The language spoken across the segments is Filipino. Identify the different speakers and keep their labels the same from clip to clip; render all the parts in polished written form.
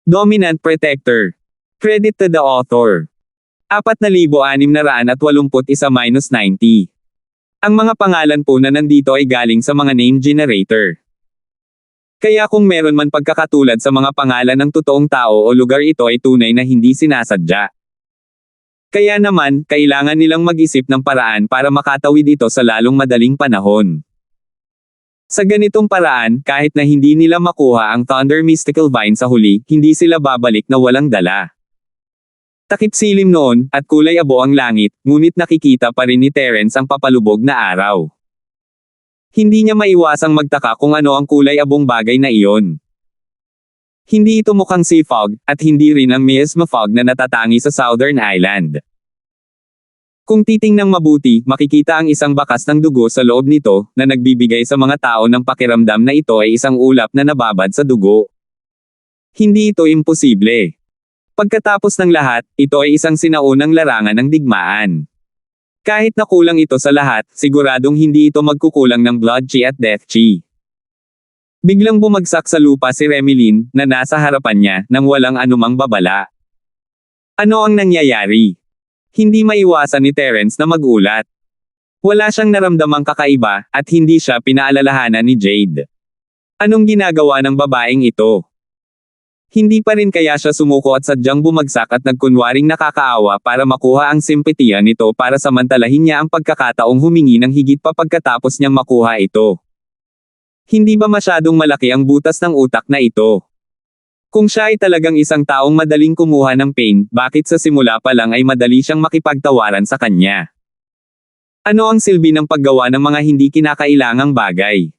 Speaker 1: Dominant Protector. Credit to the author. 4,681-90. Ang mga pangalan po na nandito ay galing sa mga name generator. Kaya kung meron man pagkakatulad sa mga pangalan ng totoong tao o lugar, ito ay tunay na hindi sinasadya. Kaya naman, kailangan nilang mag-isip ng paraan para makatawid ito sa lalong madaling panahon. Sa ganitong paraan, kahit na hindi nila makuha ang Thunder Mystical Vine sa huli, hindi sila babalik na walang dala. Takip silim noon, at kulay abo ang langit, ngunit nakikita pa rin ni Terence ang papalubog na araw. Hindi niya maiwasang magtaka kung ano ang kulay abong bagay na iyon. Hindi ito mukhang sea fog, at hindi rin ang miasma fog na natatangi sa Southern Island. Kung titingnang mabuti, makikita ang isang bakas ng dugo sa loob nito, na nagbibigay sa mga tao ng pakiramdam na ito ay isang ulap na nababad sa dugo. Hindi ito imposible. Pagkatapos ng lahat, ito ay isang sinaunang larangan ng digmaan. Kahit na kulang ito sa lahat, siguradong hindi ito magkukulang ng blood chi at death chi. Biglang bumagsak sa lupa si Remelin, na nasa harapan niya, nang walang anumang babala. Ano ang nangyayari? Hindi maiwasan ni Terence na magulat. Wala siyang naramdamang kakaiba, at hindi siya pinaalalahanan ni Jade. Anong ginagawa ng babaeng ito? Hindi pa rin kaya siya sumuko at sadyang bumagsak at nagkunwaring nakakaawa para makuha ang simpatiya nito para samantalahin niya ang pagkakataong humingi ng higit pa pagkatapos niyang makuha ito. Hindi ba masyadong malaki ang butas ng utak na ito? Kung siya ay talagang isang taong madaling kumuha ng pain, bakit sa simula pa lang ay madali siyang makipagtawaran sa kanya? Ano ang silbi ng paggawa ng mga hindi kinakailangang bagay?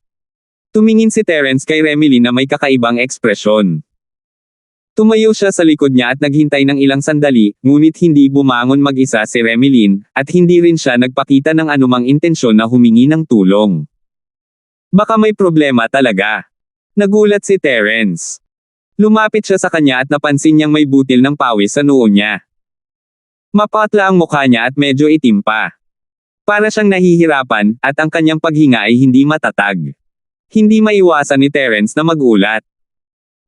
Speaker 1: Tumingin si Terence kay Remelin na may kakaibang ekspresyon. Tumayo siya sa likod niya at naghintay ng ilang sandali, ngunit hindi bumangon mag-isa si Remelin, at hindi rin siya nagpakita ng anumang intensyon na humingi ng tulong. Baka may problema talaga. Nagulat si Terence. Lumapit siya sa kanya at napansin niyang may butil ng pawis sa noo niya. Mapatla ang mukha niya at medyo itim pa. Para siyang nahihirapan, at ang kanyang paghinga ay hindi matatag. Hindi maiwasan ni Terence na magulat.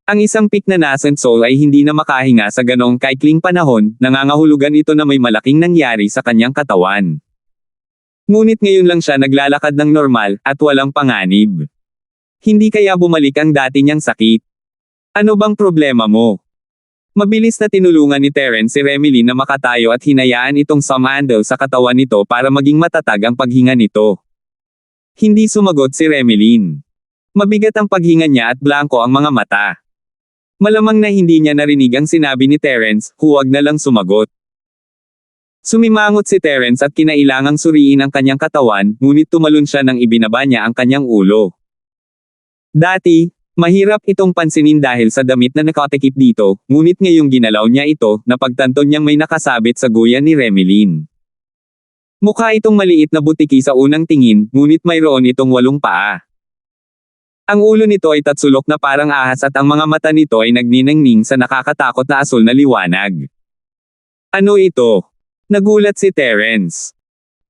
Speaker 1: Ang isang pik na nascent soul ay hindi na makahinga sa ganong kaikling panahon, nangangahulugan ito na may malaking nangyari sa kanyang katawan. Ngunit ngayon lang siya naglalakad ng normal, at walang panganib. Hindi kaya bumalik ang dati niyang sakit? Ano bang problema mo? Mabilis na tinulungan ni Terence si Remelin na makatayo at hinayaan itong sumandal sa katawan nito para maging matatag ang paghinga nito. Hindi sumagot si Remelin. Mabigat ang paghinga niya at blanko ang mga mata. Malamang na hindi niya narinig ang sinabi ni Terence, huwag na lang sumagot. Sumimangot si Terence at kinailangang suriin ang kanyang katawan, ngunit tumalon siya nang ibinaba niya ang kanyang ulo. Dati, mahirap itong pansinin dahil sa damit na nakatikip dito, ngunit ngayong ginalaw niya ito, napagtanto niyang may nakasabit sa guya ni Remelin. Mukha itong maliit na butiki sa unang tingin, ngunit mayroon itong 8 paa. Ang ulo nito ay tatsulok na parang ahas at ang mga mata nito ay nagniningning sa nakakatakot na asul na liwanag. Ano ito? Nagulat si Terence.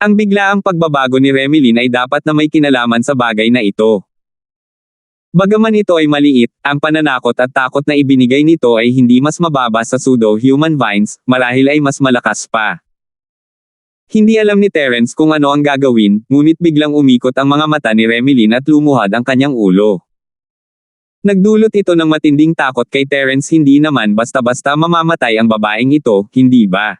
Speaker 1: Ang biglaang pagbabago ni Remelin ay dapat na may kinalaman sa bagay na ito. Bagaman ito ay maliit, ang pananakot at takot na ibinigay nito ay hindi mas mababa sa pseudo-human vines, marahil ay mas malakas pa. Hindi alam ni Terence kung ano ang gagawin, ngunit biglang umikot ang mga mata ni Remelin at lumuhad ang kanyang ulo. Nagdulot ito ng matinding takot kay Terence, hindi naman basta-basta mamamatay ang babaeng ito, hindi ba?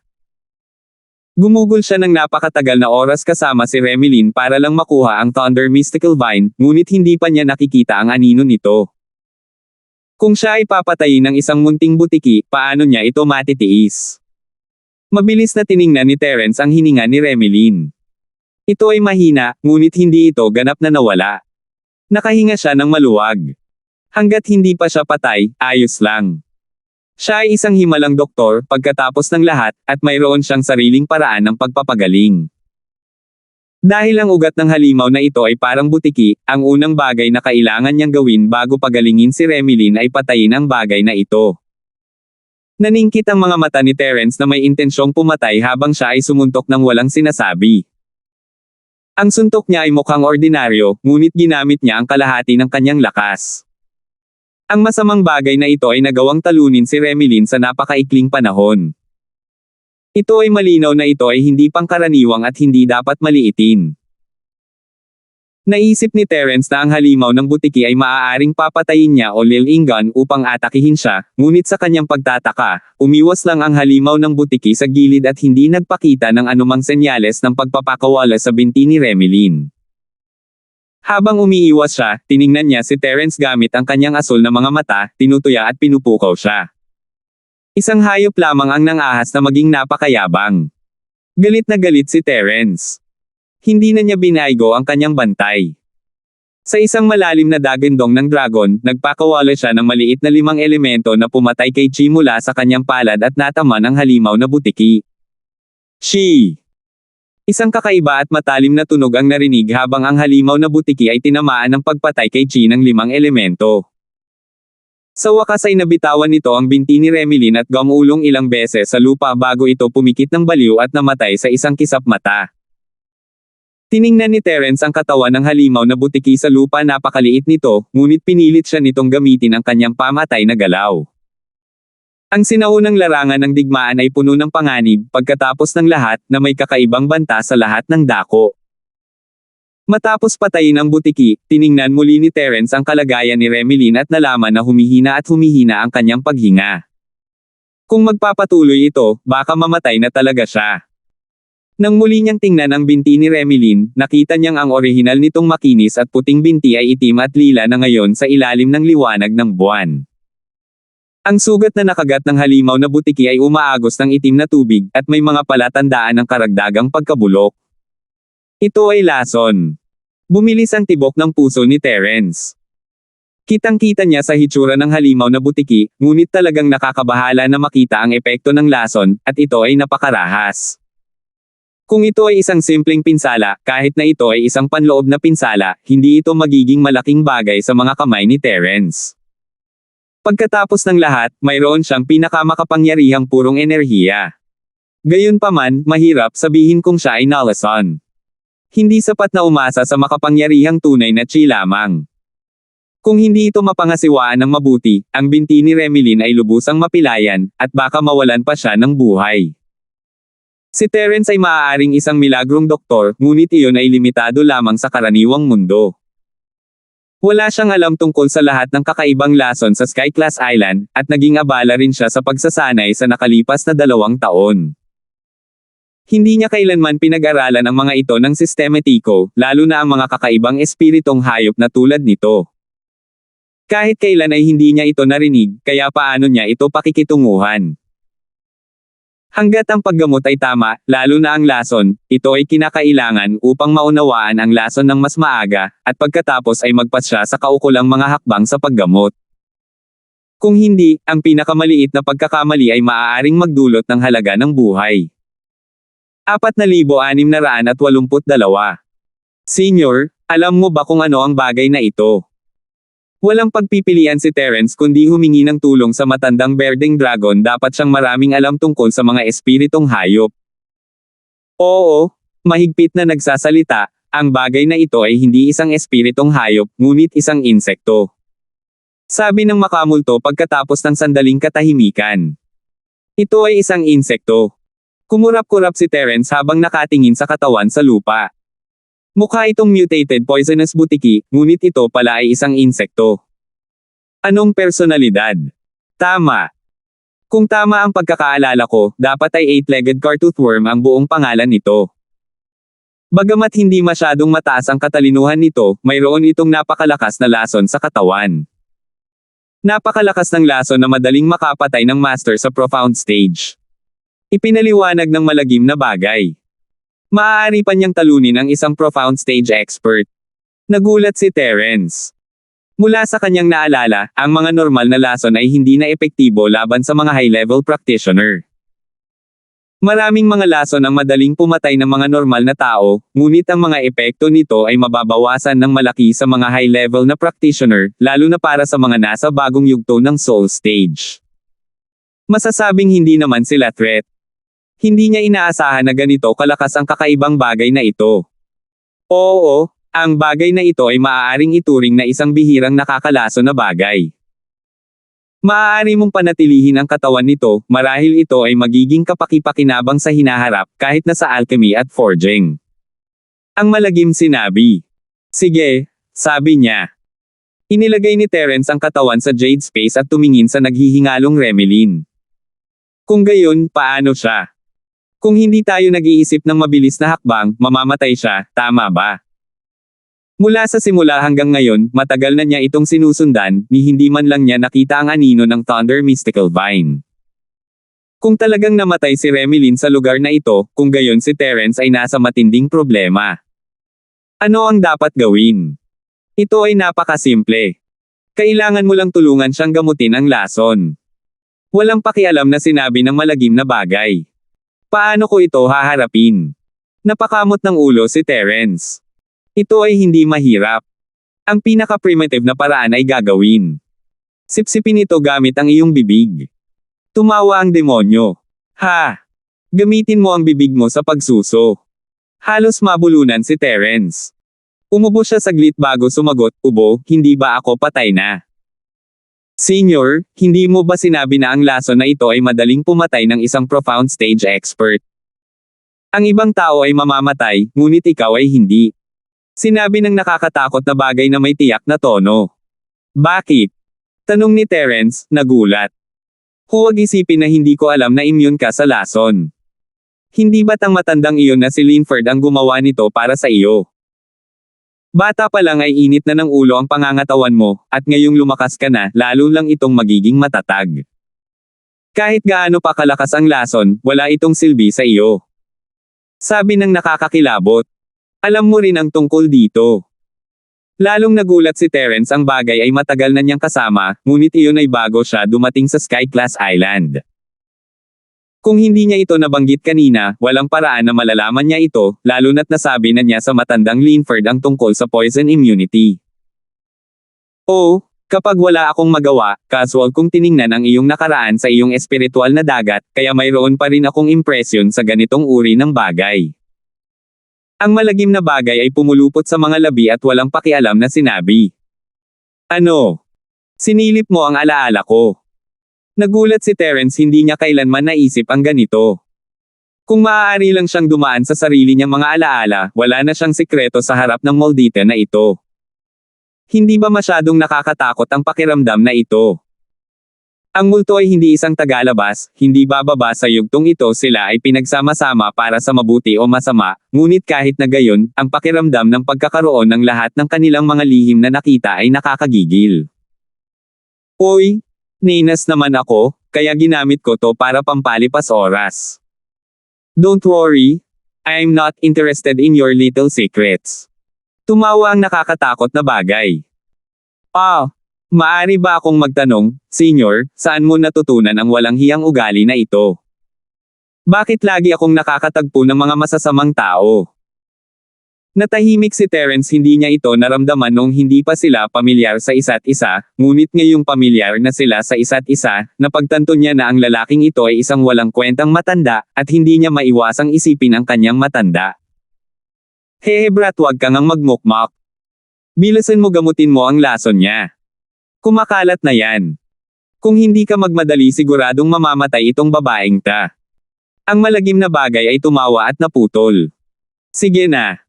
Speaker 1: Gumugol siya ng napakatagal na oras kasama si Remelin para lang makuha ang Thunder Mystical Vine, ngunit hindi pa niya nakikita ang anino nito. Kung siya ay papatayin ng isang munting butiki, paano niya ito matitiis? Mabilis na tiningnan ni Terence ang hininga ni Remelin. Ito ay mahina, ngunit hindi ito ganap na nawala. Nakahinga siya ng maluwag. Hanggat hindi pa siya patay, ayos lang. Siya ay isang himalang doktor, pagkatapos ng lahat, at mayroon siyang sariling paraan ng pagpapagaling. Dahil ang ugat ng halimaw na ito ay parang butiki, ang unang bagay na kailangan niyang gawin bago pagalingin si Remelin ay patayin ang bagay na ito. Naningkit ang mga mata ni Terence na may intensyong pumatay habang siya ay sumuntok ng walang sinasabi. Ang suntok niya ay mukhang ordinaryo, ngunit ginamit niya ang kalahati ng kanyang lakas. Ang masamang bagay na ito ay nagawang talunin si Remilin sa napakaikling panahon. Ito ay malinaw na ito ay hindi pangkaraniwang at hindi dapat maliitin. Naisip ni Terence na ang halimaw ng butiki ay maaaring papatayin niya o lilingan upang atakihin siya, ngunit sa kanyang pagtataka, umiwas lang ang halimaw ng butiki sa gilid at hindi nagpakita ng anumang senyales ng pagpapakawala sa binti ni Remilin. Habang umiiwas siya, tiningnan niya si Terence gamit ang kanyang asul na mga mata, tinutuya at pinupukaw siya. Isang hayop lamang ang nangahas na maging napakayabang. Galit na galit si Terence. Hindi na niya binaygo ang kanyang bantay. Sa isang malalim na dagandong ng dragon, nagpakawala siya ng maliit na 5 elemento na pumatay kay Chi mula sa kanyang palad at nataman ang halimaw na butiki. Chi! Isang kakaiba at matalim na tunog ang narinig habang ang halimaw na butiki ay tinamaan ng pagpatay kay Chi ng 5 elemento. Sa wakas ay nabitawan nito ang binti ni Remilin at gumulong ilang beses sa lupa bago ito pumikit ng baliw at namatay sa isang kisap mata. Tiningnan ni Terence ang katawan ng halimaw na butiki sa lupa, napakaliit nito, ngunit pinilit siya nitong gamitin ang kanyang pamatay na galaw. Ang sinaunang larangan ng digmaan ay puno ng panganib, pagkatapos ng lahat, na may kakaibang banta sa lahat ng dako. Matapos patayin ang butiki, tiningnan muli ni Terence ang kalagayan ni Remilin at nalaman na humihina ang kanyang paghinga. Kung magpapatuloy ito, baka mamatay na talaga siya. Nang muli niyang tingnan ang binti ni Remilin, nakita niyang ang orihinal nitong makinis at puting binti ay itim at lila na ngayon sa ilalim ng liwanag ng buwan. Ang sugat na nakagat ng halimaw na butiki ay umaagos ng itim na tubig, at may mga palatandaan ng karagdagang pagkabulok. Ito ay lason. Bumilis ang tibok ng puso ni Terence. Kitang-kita niya sa hitsura ng halimaw na butiki, ngunit talagang nakakabahala na makita ang epekto ng lason, at ito ay napakarahas. Kung ito ay isang simpleng pinsala, kahit na ito ay isang panloob na pinsala, hindi ito magiging malaking bagay sa mga kamay ni Terence. Pagkatapos ng lahat, mayroon siyang pinakamakapangyarihang purong enerhiya. Gayunpaman, mahirap sabihin kung siya ay nalason. Hindi sapat na umasa sa makapangyarihang tunay na chi lamang. Kung hindi ito mapangasiwaan ng mabuti, ang binti ni Remilin ay lubusang mapilayan, at baka mawalan pa siya ng buhay. Si Terence ay maaaring isang milagrong doktor, ngunit iyon ay limitado lamang sa karaniwang mundo. Wala siyang alam tungkol sa lahat ng kakaibang lason sa Sky-class Island, at naging abala rin siya sa pagsasanay sa nakalipas na 2 taon. Hindi niya kailanman pinag-aralan ang mga ito ng sistematiko, lalo na ang mga kakaibang espiritong hayop na tulad nito. Kahit kailan ay hindi niya ito narinig, kaya paano niya ito pakikitunguhan? Hanggat ang paggamot ay tama, lalo na ang lason, ito ay kinakailangan upang maunawaan ang lason ng mas maaga, at pagkatapos ay magpasya sa kaukulang mga hakbang sa paggamot. Kung hindi, ang pinakamaliit na pagkakamali ay maaaring magdulot ng halaga ng buhay. 4,682. Senior, alam mo ba kung ano ang bagay na ito? Walang pagpipilian si Terence kundi humingi ng tulong sa matandang berdeng dragon. Dapat siyang maraming alam tungkol sa mga espiritong hayop. Oo, mahigpit na nagsasalita, ang bagay na ito ay hindi isang espiritong hayop, ngunit isang insekto. Sabi ng makamulto pagkatapos ng sandaling katahimikan. Ito ay isang insekto. Kumurap-kurap si Terence habang nakatingin sa katawan sa lupa. Mukha itong mutated poisonous butiki, ngunit ito pala ay isang insekto. Anong personalidad? Tama. Kung tama ang pagkakaalala ko, dapat ay 8-legged cartooth worm ang buong pangalan nito. Bagamat hindi masyadong mataas ang katalinuhan nito, mayroon itong napakalakas na lason sa katawan. Napakalakas ng lason na madaling makapatay ng master sa profound stage. Ipinaliwanag ng malagim na bagay. Maaari pa niyang talunin ang isang profound stage expert. Nagulat si Terence. Mula sa kanyang naalala, ang mga normal na lason ay hindi na epektibo laban sa mga high-level practitioner. Maraming mga lason ang madaling pumatay ng mga normal na tao, ngunit ang mga epekto nito ay mababawasan ng malaki sa mga high-level na practitioner, lalo na para sa mga nasa bagong yugto ng soul stage. Masasabing hindi naman sila threat. Hindi niya inaasahan na ganito kalakas ang kakaibang bagay na ito. Oo, ang bagay na ito ay maaaring ituring na isang bihirang nakakalason na bagay. Maaari mong panatilihin ang katawan nito, marahil ito ay magiging kapaki-pakinabang sa hinaharap, kahit na sa alchemy at forging. Ang malagim sinabi. Sige, sabi niya. Inilagay ni Terence ang katawan sa Jade Space at tumingin sa naghihingalong Remelin. Kung gayon, paano siya? Kung hindi tayo nag-iisip ng mabilis na hakbang, mamamatay siya, tama ba? Mula sa simula hanggang ngayon, matagal na niya itong sinusundan, ni hindi man lang niya nakita ang anino ng Thunder Mystical Vine. Kung talagang namatay si Remelin sa lugar na ito, kung gayon si Terence ay nasa matinding problema. Ano ang dapat gawin? Ito ay napakasimple. Kailangan mo lang tulungan siyang gamutin ang lason. Walang pakialam na sinabi ng malagim na bagay. Paano ko ito haharapin? Napakamot ng ulo si Terence. Ito ay hindi mahirap. Ang pinaka-primitive na paraan ay gagawin. Sipsipin ito gamit ang iyong bibig. Tumawa ang demonyo. Ha! Gamitin mo ang bibig mo sa pagsuso. Halos mabulunan si Terence. Umubo siya saglit bago sumagot, ubo, hindi ba ako patay na? Senior, hindi mo ba sinabi na ang lason na ito ay madaling pumatay ng isang profound stage expert? Ang ibang tao ay mamamatay, ngunit ikaw ay hindi. Sinabi ng nakakatakot na bagay na may tiyak na tono. Bakit? Tanong ni Terence, nagulat. Huwag isipin na hindi ko alam na immune ka sa lason. Hindi ba't ang matandang iyon na si Linford ang gumawa nito para sa iyo? Bata pa lang ay init na ng ulo ang pangangatawan mo, at ngayong lumakas ka na, lalo lang itong magiging matatag. Kahit gaano pa kalakas ang lason, wala itong silbi sa iyo. Sabi ng nakakakilabot. Alam mo rin ang tungkol dito. Lalong nagulat si Terence, ang bagay ay matagal na niyang kasama, ngunit iyon ay bago siya dumating sa Sky Class Island. Kung hindi niya ito nabanggit kanina, walang paraan na malalaman niya ito, lalo na't nasabi na niya sa matandang Linford ang tungkol sa poison immunity. Oh, kapag wala akong magawa, casual kong tiningnan ang iyong nakaraan sa iyong espiritual na dagat, kaya mayroon pa rin akong impresyon sa ganitong uri ng bagay. Ang malagim na bagay ay pumulupot sa mga labi at walang pakialam na sinabi. Ano? Sinilip mo ang alaala ko. Nagulat si Terence, hindi niya kailanman naisip ang ganito. Kung maaari lang siyang dumaan sa sarili niyang mga alaala, wala na siyang sikreto sa harap ng Moldita na ito. Hindi ba masyadong nakakatakot ang pakiramdam na ito? Ang multo ay hindi isang tagalabas, hindi bababa sa yugtong ito, sila ay pinagsama-sama para sa mabuti o masama, ngunit kahit na gayon, ang pakiramdam ng pagkakaroon ng lahat ng kanilang mga lihim na nakita ay nakakagigil. Oy, ninas naman ako, kaya ginamit ko to para pampalipas oras. Don't worry, I'm not interested in your little secrets. Tumawa ang nakakatakot na bagay. Maari ba akong magtanong, Senior, saan mo natutunan ang walang hiyang ugali na ito? Bakit lagi akong nakakatagpo ng mga masasamang tao? Natahimik si Terence, hindi niya ito naramdaman noong hindi pa sila pamilyar sa isa't isa, ngunit ngayong pamilyar na sila sa isa't isa, napagtanto niya na ang lalaking ito ay isang walang kwentang matanda, at hindi niya maiwasang isipin ang kanyang matanda. Hehe brat, wag kang magmukmak. Bilisan mo, gamutin mo ang lason niya. Kumakalat na yan. Kung hindi ka magmadali, siguradong mamamatay itong babaeng ta. Ang malagim na bagay ay tumawa at naputol. Sige na.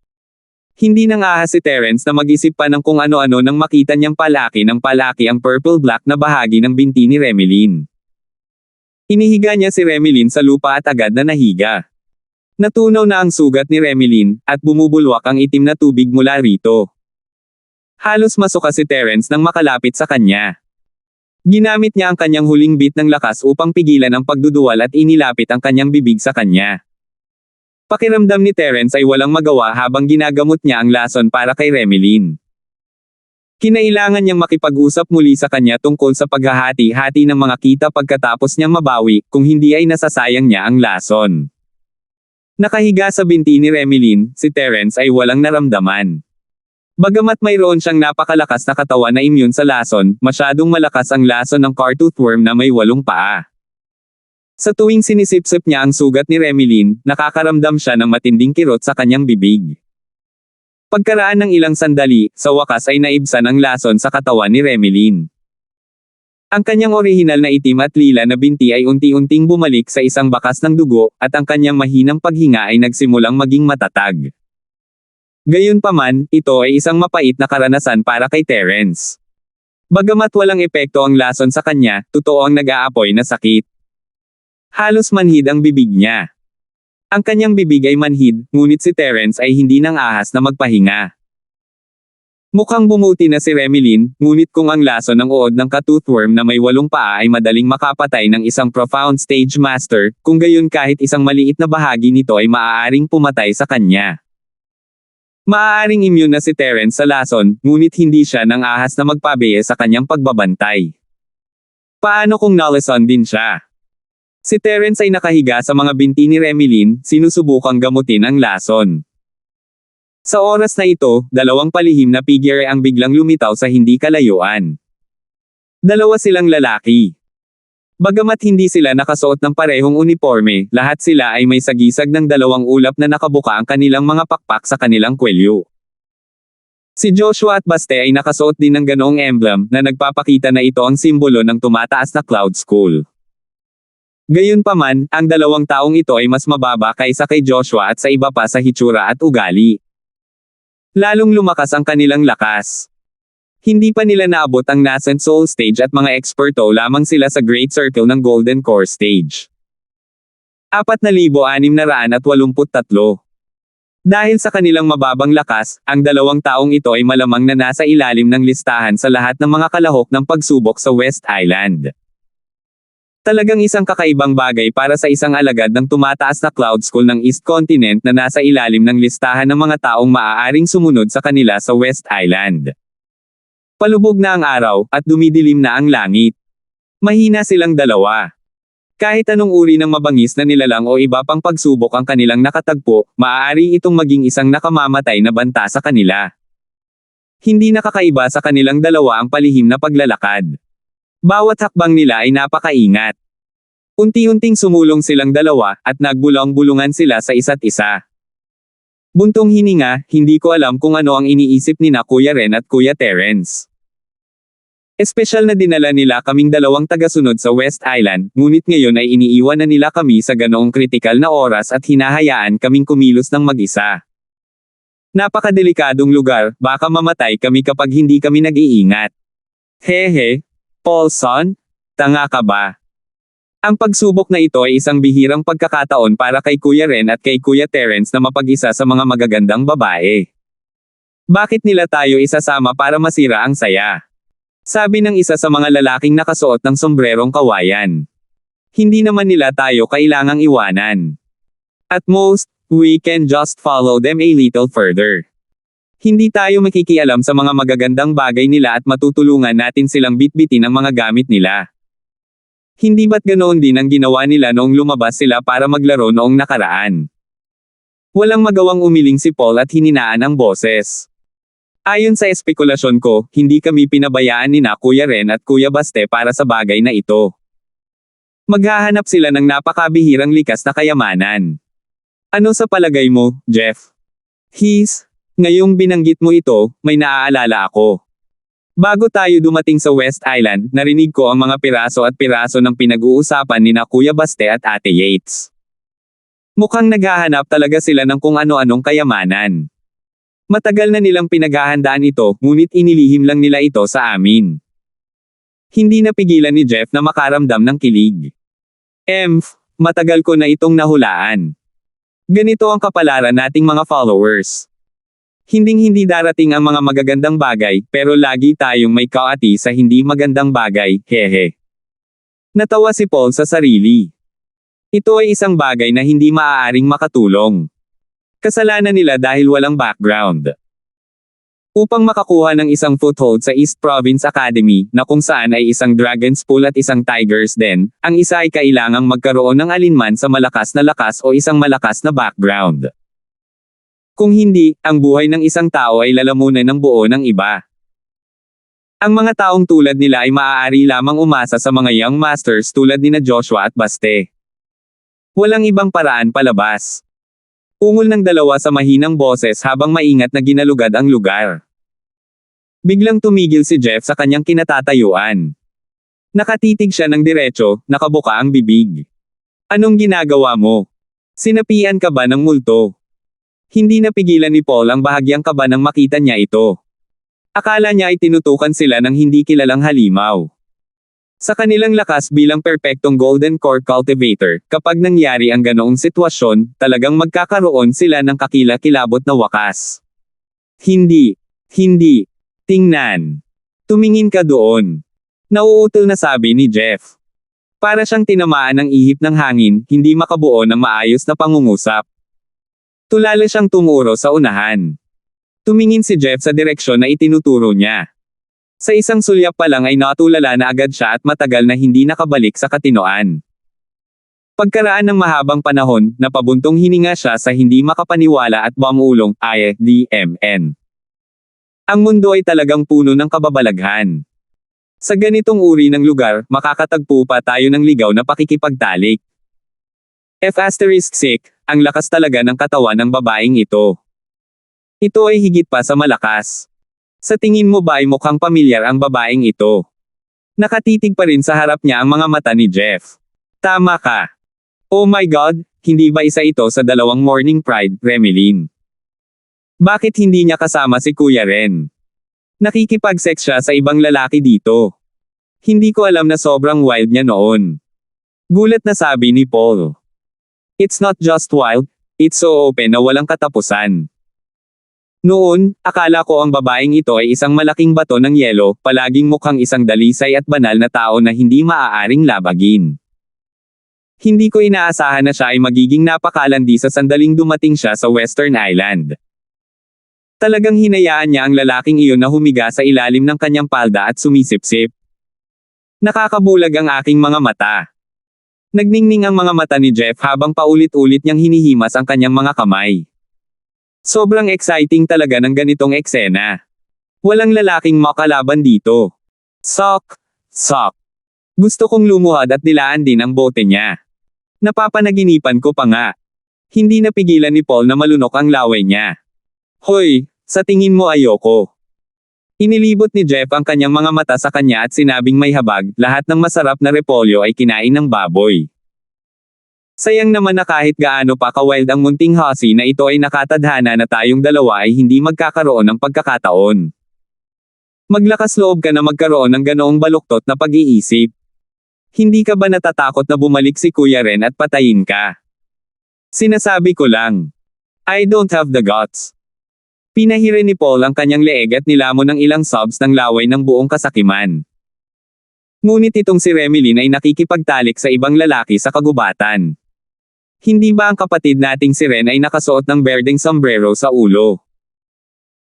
Speaker 1: Hindi nang ahas si Terence na mag-isip pa ng kung ano-ano nang makita niyang palaki ng palaki ang purple-black na bahagi ng binti ni Remelin. Inihiga niya si Remelin sa lupa at agad na nahiga. Natunaw na ang sugat ni Remelin, at bumubulwak ang itim na tubig mula rito. Halos masuka si Terence nang makalapit sa kanya. Ginamit niya ang kanyang huling bit ng lakas upang pigilan ang pagduduwal at inilapit ang kanyang bibig sa kanya. Pakiramdam ni Terence ay walang magawa habang ginagamot niya ang lason para kay Remelin. Kinailangan niyang makipag-usap muli sa kanya tungkol sa paghahati-hati ng mga kita pagkatapos niyang mabawi, kung hindi ay nasasayang niya ang lason. Nakahiga sa binti ni Remelin, si Terence ay walang naramdaman. Bagamat mayroon siyang napakalakas na katawan na immune sa lason, masyadong malakas ang lason ng Cartooth Worm na may 8 paa. Sa tuwing sinisipsip niya ang sugat ni Remelin, nakakaramdam siya ng matinding kirot sa kanyang bibig. Pagkaraan ng ilang sandali, sa wakas ay naibsan ang lason sa katawan ni Remelin. Ang kanyang orihinal na itim at lila na binti ay unti-unting bumalik sa isang bakas ng dugo, at ang kanyang mahinang paghinga ay nagsimulang maging matatag. Gayunpaman, ito ay isang mapait na karanasan para kay Terence. Bagamat walang epekto ang lason sa kanya, totoo ang nag-aapoy na sakit. Halos manhid ang bibig niya. Ang kanyang bibig ay manhid, ngunit si Terence ay hindi nang ahas na magpahinga. Mukhang bumuti na si Remilyn, ngunit kung ang lason ng uod ng ka-toothworm na may 8 paa ay madaling makapatay ng isang profound stage master, kung gayon kahit isang maliit na bahagi nito ay maaaring pumatay sa kanya. Maaaring immune na si Terence sa lason, ngunit hindi siya nang ahas na magpabeye sa kanyang pagbabantay. Paano kung nalason din siya? Si Terence ay nakahiga sa mga binti ni Remilyn, sinusubukang gamutin ang lason. Sa oras na ito, 2 palihim na figure ang biglang lumitaw sa hindi kalayuan. 2 silang lalaki. Bagamat hindi sila nakasuot ng parehong uniforme, lahat sila ay may sagisag ng 2 ulap na nakabuka ang kanilang mga pakpak sa kanilang kwelyo. Si Joshua at Baste ay nakasuot din ng ganoong emblem na nagpapakita na ito ang simbolo ng tumataas na Cloud School. Gayunpaman, ang 2 taong ito ay mas mababa kaysa kay Joshua at sa iba pa sa hitsura at ugali. Lalong lumakas ang kanilang lakas. Hindi pa nila naabot ang Nascent Soul Stage at mga eksperto lamang sila sa Great Circle ng Golden Core Stage. 4,683. Dahil sa kanilang mababang lakas, ang 2 taong ito ay malamang na nasa ilalim ng listahan sa lahat ng mga kalahok ng pagsubok sa West Island. Talagang isang kakaibang bagay para sa isang alagad ng tumataas na Cloud School ng East Continent na nasa ilalim ng listahan ng mga taong maaaring sumunod sa kanila sa West Island. Palubog na ang araw, at dumidilim na ang langit. Mahina silang 2. Kahit anong uri ng mabangis na nilalang o iba pang pagsubok ang kanilang nakatagpo, maaari itong maging isang nakamamatay na banta sa kanila. Hindi nakakaiba sa kanilang 2 ang palihim na paglalakad. Bawat hakbang nila ay napakaingat. Unti-unting sumulong silang 2, at nagbulong-bulungan sila sa isa't isa. Buntong hininga, hindi ko alam kung ano ang iniisip ni na Kuya Ren at Kuya Terence. Espesyal na dinala nila kaming 2 tagasunod sa West Island, ngunit ngayon ay iniiwan na nila kami sa ganoong kritikal na oras at hinahayaan kaming kumilos ng mag-isa. Napakadelikadong lugar, baka mamatay kami kapag hindi kami nag-iingat. Hehe. Paulson? Tanga ka ba? Ang pagsubok na ito ay isang bihirang pagkakataon para kay Kuya Ren at kay Kuya Terence na mapag-isa sa mga magagandang babae. Bakit nila tayo isasama para masira ang saya? Sabi ng isa sa mga lalaking nakasuot ng sombrerong kawayan. Hindi naman nila tayo kailangang iwanan. At most, we can just follow them a little further. Hindi tayo makikialam sa mga magagandang bagay nila at matutulungan natin silang bitbitin ang mga gamit nila. Hindi ba't ganoon din ang ginawa nila noong lumabas sila para maglaro noong nakaraan? Walang magawang umiling si Paul at hininaan ang boses. Ayon sa espekulasyon ko, hindi kami pinabayaan ni na Kuya Ren at Kuya Baste para sa bagay na ito. Maghahanap sila ng napakabihirang likas na kayamanan. Ano sa palagay mo, Jeff? Ngayong binanggit mo ito, may naaalala ako. Bago tayo dumating sa West Island, narinig ko ang mga piraso at piraso ng pinag-uusapan ni na Kuya Baste at Ate Yates. Mukhang naghahanap talaga sila ng kung ano-anong kayamanan. Matagal na nilang pinaghahandaan ito, ngunit inilihim lang nila ito sa amin. Hindi napigilan ni Jeff na makaramdam ng kilig. Matagal ko na itong nahulaan. Ganito ang kapalaran nating mga followers. Hinding-hindi darating ang mga magagandang bagay, pero lagi tayong may kaati sa hindi magandang bagay, hehe. Natawa si Paul sa sarili. Ito ay isang bagay na hindi maaaring makatulong. Kasalanan nila dahil walang background. Upang makakuha ng isang foothold sa East Province Academy, na kung saan ay isang Dragon's Pool at isang Tiger's Den, ang isa ay kailangang magkaroon ng alinman sa malakas na lakas o isang malakas na background. Kung hindi, ang buhay ng isang tao ay lalamunan ng buo ng iba. Ang mga taong tulad nila ay maaari lamang umasa sa mga young masters tulad nina Joshua at Baste. Walang ibang paraan palabas. Ungol ng 2 sa mahinang boses habang maingat na ginalugad ang lugar. Biglang tumigil si Jeff sa kanyang kinatatayuan. Nakatitig siya ng diretso, nakabuka ang bibig. Anong ginagawa mo? Sinapian ka ba ng multo? Hindi napigilan ni Paul ang bahagyang kaba nang makita niya ito. Akala niya ay tinutukan sila ng hindi kilalang halimaw. Sa kanilang lakas bilang perpektong Golden Core Cultivator, kapag nangyari ang ganoong sitwasyon, talagang magkakaroon sila ng kakila-kilabot na wakas. Hindi. Hindi. Tingnan. Tumingin ka doon. Nauutol na sabi ni Jeff. Para siyang tinamaan ng ihip ng hangin, hindi makabuo ng maayos na pangungusap. Tulala siyang tumuro sa unahan. Tumingin si Jeff sa direksyon na itinuturo niya. Sa isang sulyap pa lang ay natulala na agad siya at matagal na hindi nakabalik sa katinoan. Pagkaraan ng mahabang panahon, napabuntong hininga siya sa hindi makapaniwala at bumulong, DMN. Ang mundo ay talagang puno ng kababalaghan. Sa ganitong uri ng lugar, makakatagpo pa tayo ng ligaw na pakikipagtalik. F*6, ang lakas talaga ng katawan ng babaeng ito. Ito ay higit pa sa malakas. Sa tingin mo ba ay mukhang pamilyar ang babaeng ito? Nakatitig pa rin sa harap niya ang mga mata ni Jeff. Tama ka. Oh my God, hindi ba isa ito sa dalawang Morning Pride, Remelin? Bakit hindi niya kasama si Kuya Ren? Nakikipag-sex siya sa ibang lalaki dito. Hindi ko alam na sobrang wild niya noon. Gulat na sabi ni Paul. It's not just wild, it's so open na walang katapusan. Noon, akala ko ang babaeng ito ay isang malaking bato ng yelo, palaging mukhang isang dalisay at banal na tao na hindi maaaring labagin. Hindi ko inaasahan na siya ay magiging napakalandi sa sandaling dumating siya sa Western Island. Talagang hinayaan niya ang lalaking iyon na humiga sa ilalim ng kanyang palda at sumisipsip. Nakakabulag ang aking mga mata. Nagningning ang mga mata ni Jeff habang paulit-ulit niyang hinihimas ang kanyang mga kamay. Sobrang exciting talaga ng ganitong eksena. Walang lalaking makalaban dito. Sok! Sok! Gusto kong lumuhad at dilaan din ang bote niya. Napapanaginipan ko pa nga. Hindi napigilan ni Paul na malunok ang laway niya. Hoy, sa tingin mo ayoko. Inilibot ni Jeff ang kanyang mga mata sa kanya at sinabing may habag, lahat ng masarap na repolyo ay kinain ng baboy. Sayang naman na kahit gaano pa ka-wild ang munting hasi na ito ay nakatadhana na tayong dalawa ay hindi magkakaroon ng pagkakataon. Maglakas loob ka na magkaroon ng ganoong baluktot na pag-iisip. Hindi ka ba natatakot na bumalik si Kuya Ren at patayin ka? Sinasabi ko lang. I don't have the guts. Pinahira ni Paul ang kanyang leeg at nilamon ng ilang sobs ng laway ng buong kasakiman. Ngunit itong si Remelin ay nakikipagtalik sa ibang lalaki sa kagubatan. Hindi ba ang kapatid nating si Ren ay nakasuot ng berdeng sombrero sa ulo?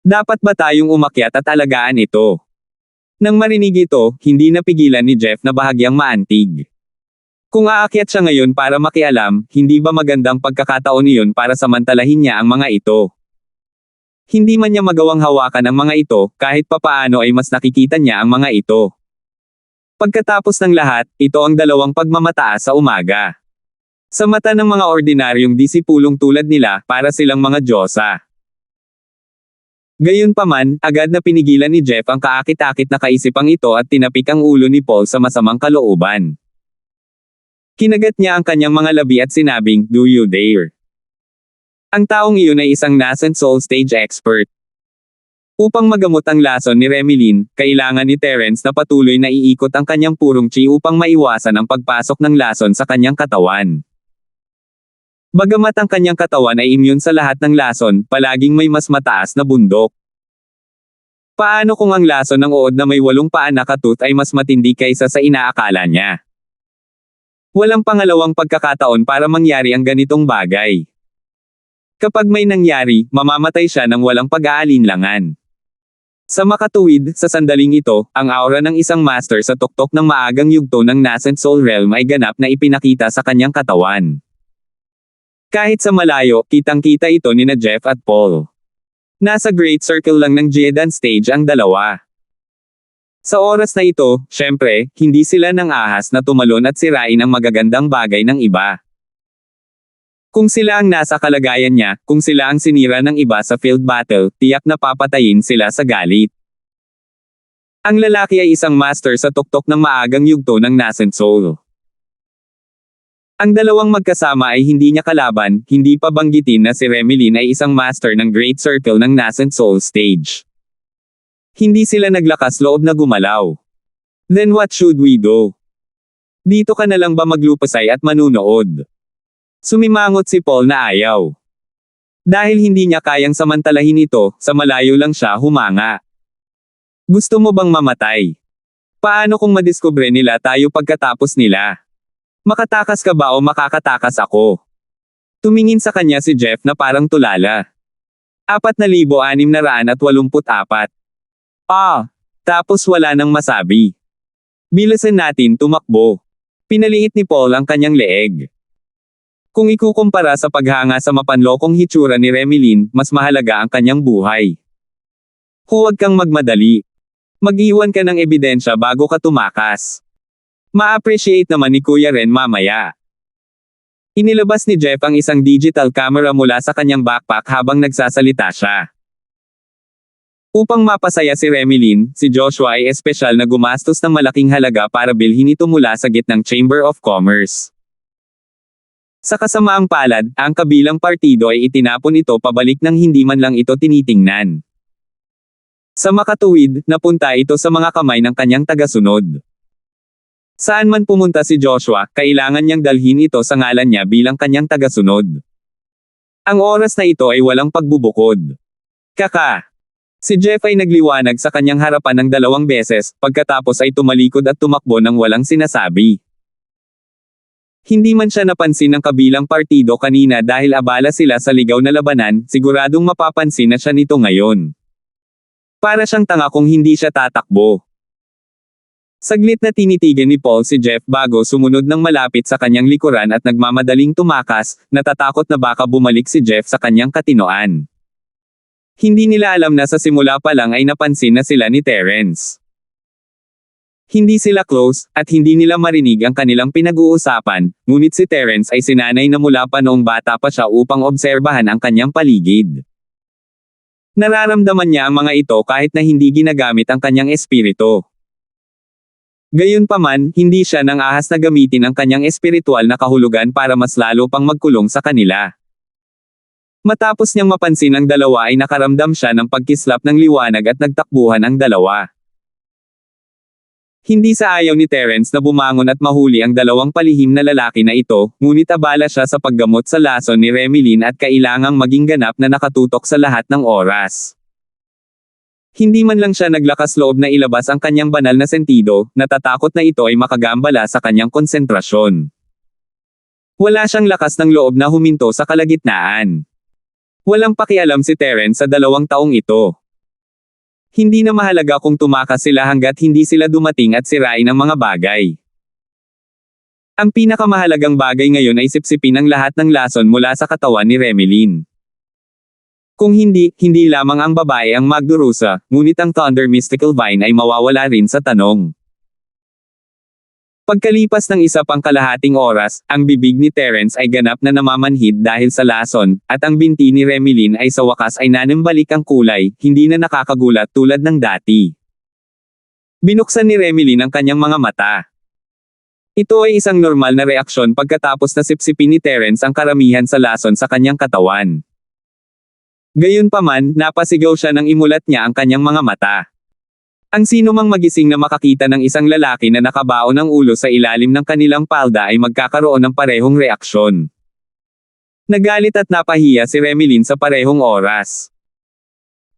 Speaker 1: Dapat ba tayong umakyat at alagaan ito? Nang marinig ito, hindi napigilan ni Jeff na bahagyang maantig. Kung aakyat siya ngayon para makialam, hindi ba magandang pagkakataon iyon para samantalahin niya ang mga ito? Hindi man niya magawang hawakan ang mga ito, kahit papaano ay mas nakikita niya ang mga ito. Pagkatapos ng lahat, ito ang dalawang pagmamataas sa umaga. Sa mata ng mga ordinaryong disipulong tulad nila, para silang mga diyosa. Gayunpaman, agad na pinigilan ni Jeff ang kaakit-akit na kaisipang ito at tinapik ang ulo ni Paul sa masamang kalooban. Kinagat niya ang kanyang mga labi at sinabing, "Do you dare?" Ang taong iyon ay isang nascent soul stage expert. Upang magamot ang lason ni Remelin, kailangan ni Terence na patuloy na iikot ang kanyang purong chi upang maiwasan ang pagpasok ng lason sa kanyang katawan. Bagamat ang kanyang katawan ay immune sa lahat ng lason, palaging may mas mataas na bundok. Paano kung ang lason ng uod na may 8 paa na katut ay mas matindi kaysa sa inaakala niya? Walang pangalawang pagkakataon para mangyari ang ganitong bagay. Kapag may nangyari, mamamatay siya ng walang pag-aalinlangan. Sa makatuwid, sa sandaling ito, ang aura ng isang master sa tuktok ng maagang yugto ng nascent soul realm ay ganap na ipinakita sa kanyang katawan. Kahit sa malayo, kitang-kita ito nina Jeff at Paul. Nasa great circle lang ng Jedan stage ang dalawa. Sa oras na ito, syempre, hindi sila nang ahas na tumalon at sirain ang magagandang bagay ng iba. Kung sila ang nasa kalagayan niya, kung sila ang sinira ng iba sa field battle, tiyak na papatayin sila sa galit. Ang lalaki ay isang master sa tuktok ng maagang yugto ng nascent soul. Ang dalawang magkasama ay hindi niya kalaban, hindi pa banggitin na si Remilin ay isang master ng Great Circle ng nascent soul stage. Hindi sila naglakas loob na gumalaw. Then what should we do? Dito ka na lang ba maglupasay at manunood? Sumimangot si Paul na ayaw. Dahil hindi niya kayang samantalahin ito, sa malayo lang siya humanga. Gusto mo bang mamatay? Paano kung madiskubre nila tayo pagkatapos nila? Makatakas ka ba o makakatakas ako? Tumingin sa kanya si Jeff na parang tulala. 4,684. Tapos wala nang masabi. Bilisan natin tumakbo. Pinaliit ni Paul ang kanyang leeg. Kung ikukumpara sa paghanga sa mapanlokong hitsura ni Remilin, mas mahalaga ang kanyang buhay. Huwag kang magmadali. Mag-iwan ka ng ebidensya bago ka tumakas. Ma-appreciate naman ni Kuya Ren mamaya. Inilabas ni Jeff ang isang digital camera mula sa kanyang backpack habang nagsasalita siya. Upang mapasaya si Remilin, si Joshua ay espesyal na gumastos ng malaking halaga para bilhin ito mula sa gitnang Chamber of Commerce. Sa kasamaang palad, ang kabilang partido ay itinapon ito pabalik nang hindi man lang ito tinitingnan. Sa makatuwid, napunta ito sa mga kamay ng kanyang tagasunod. Saan man pumunta si Joshua, kailangan niyang dalhin ito sa ngalan niya bilang kanyang tagasunod. Ang oras na ito ay walang pagbubukod. Si Jeff ay nagliwanag sa kanyang harapan ng 2 beses, pagkatapos ay tumalikod at tumakbo ng walang sinasabi. Hindi man siya napansin ng kabilang partido kanina dahil abala sila sa ligaw na labanan, siguradong mapapansin na siya nito ngayon. Para siyang tanga kung hindi siya tatakbo. Saglit na tinitigan ni Paul si Jeff bago sumunod ng malapit sa kanyang likuran at nagmamadaling tumakas, natatakot na baka bumalik si Jeff sa kanyang katinoan. Hindi nila alam na sa simula pa lang ay napansin na sila ni Terrence. Hindi sila close, at hindi nila marinig ang kanilang pinag-uusapan, ngunit si Terrence ay sinanay na mula pa noong bata pa siya upang obserbahan ang kanyang paligid. Nararamdaman niya ang mga ito kahit na hindi ginagamit ang kanyang espiritu. Gayunpaman, hindi siya nang ahas na gamitin ang kanyang espiritual na kahulugan para mas lalo pang magkulong sa kanila. Matapos niyang mapansin ang dalawa ay nakaramdam siya ng pagkislap ng liwanag at nagtakbuhan ang dalawa. Hindi sa ayaw ni Terrence na bumangon at mahuli ang 2 palihim na lalaki na ito, ngunit abala siya sa paggamot sa lason ni Remilin at kailangang maging ganap na nakatutok sa lahat ng oras. Hindi man lang siya naglakas loob na ilabas ang kanyang banal na sentido, natatakot na ito ay makagambala sa kanyang konsentrasyon. Wala siyang lakas ng loob na huminto sa kalagitnaan. Walang pakialam si Terrence sa 2 taong ito. Hindi na mahalaga kung tumakas sila hanggat hindi sila dumating at sirain ang mga bagay. Ang pinakamahalagang bagay ngayon ay sipsipin ang lahat ng lason mula sa katawan ni Remilin. Kung hindi lamang ang babae ang magdurusa, ngunit ang Thunder Mystical Vine ay mawawala rin sa tanong. Pagkalipas ng 1 pang kalahating oras, ang bibig ni Terrence ay ganap na namamanhid dahil sa lason, at ang binti ni Remilin ay sa wakas ay nanambalik ang kulay, hindi na nakakagulat tulad ng dati. Binuksan ni Remilin ang kanyang mga mata. Ito ay isang normal na reaksyon pagkatapos na sipsipin ni Terrence ang karamihan sa lason sa kanyang katawan. Gayunpaman, napasigaw siya nang imulat niya ang kanyang mga mata. Ang sino mang magising na makakita ng isang lalaki na nakabaon ng ulo sa ilalim ng kanilang palda ay magkakaroon ng parehong reaksyon. Nagalit at napahiya si Remilin sa parehong oras.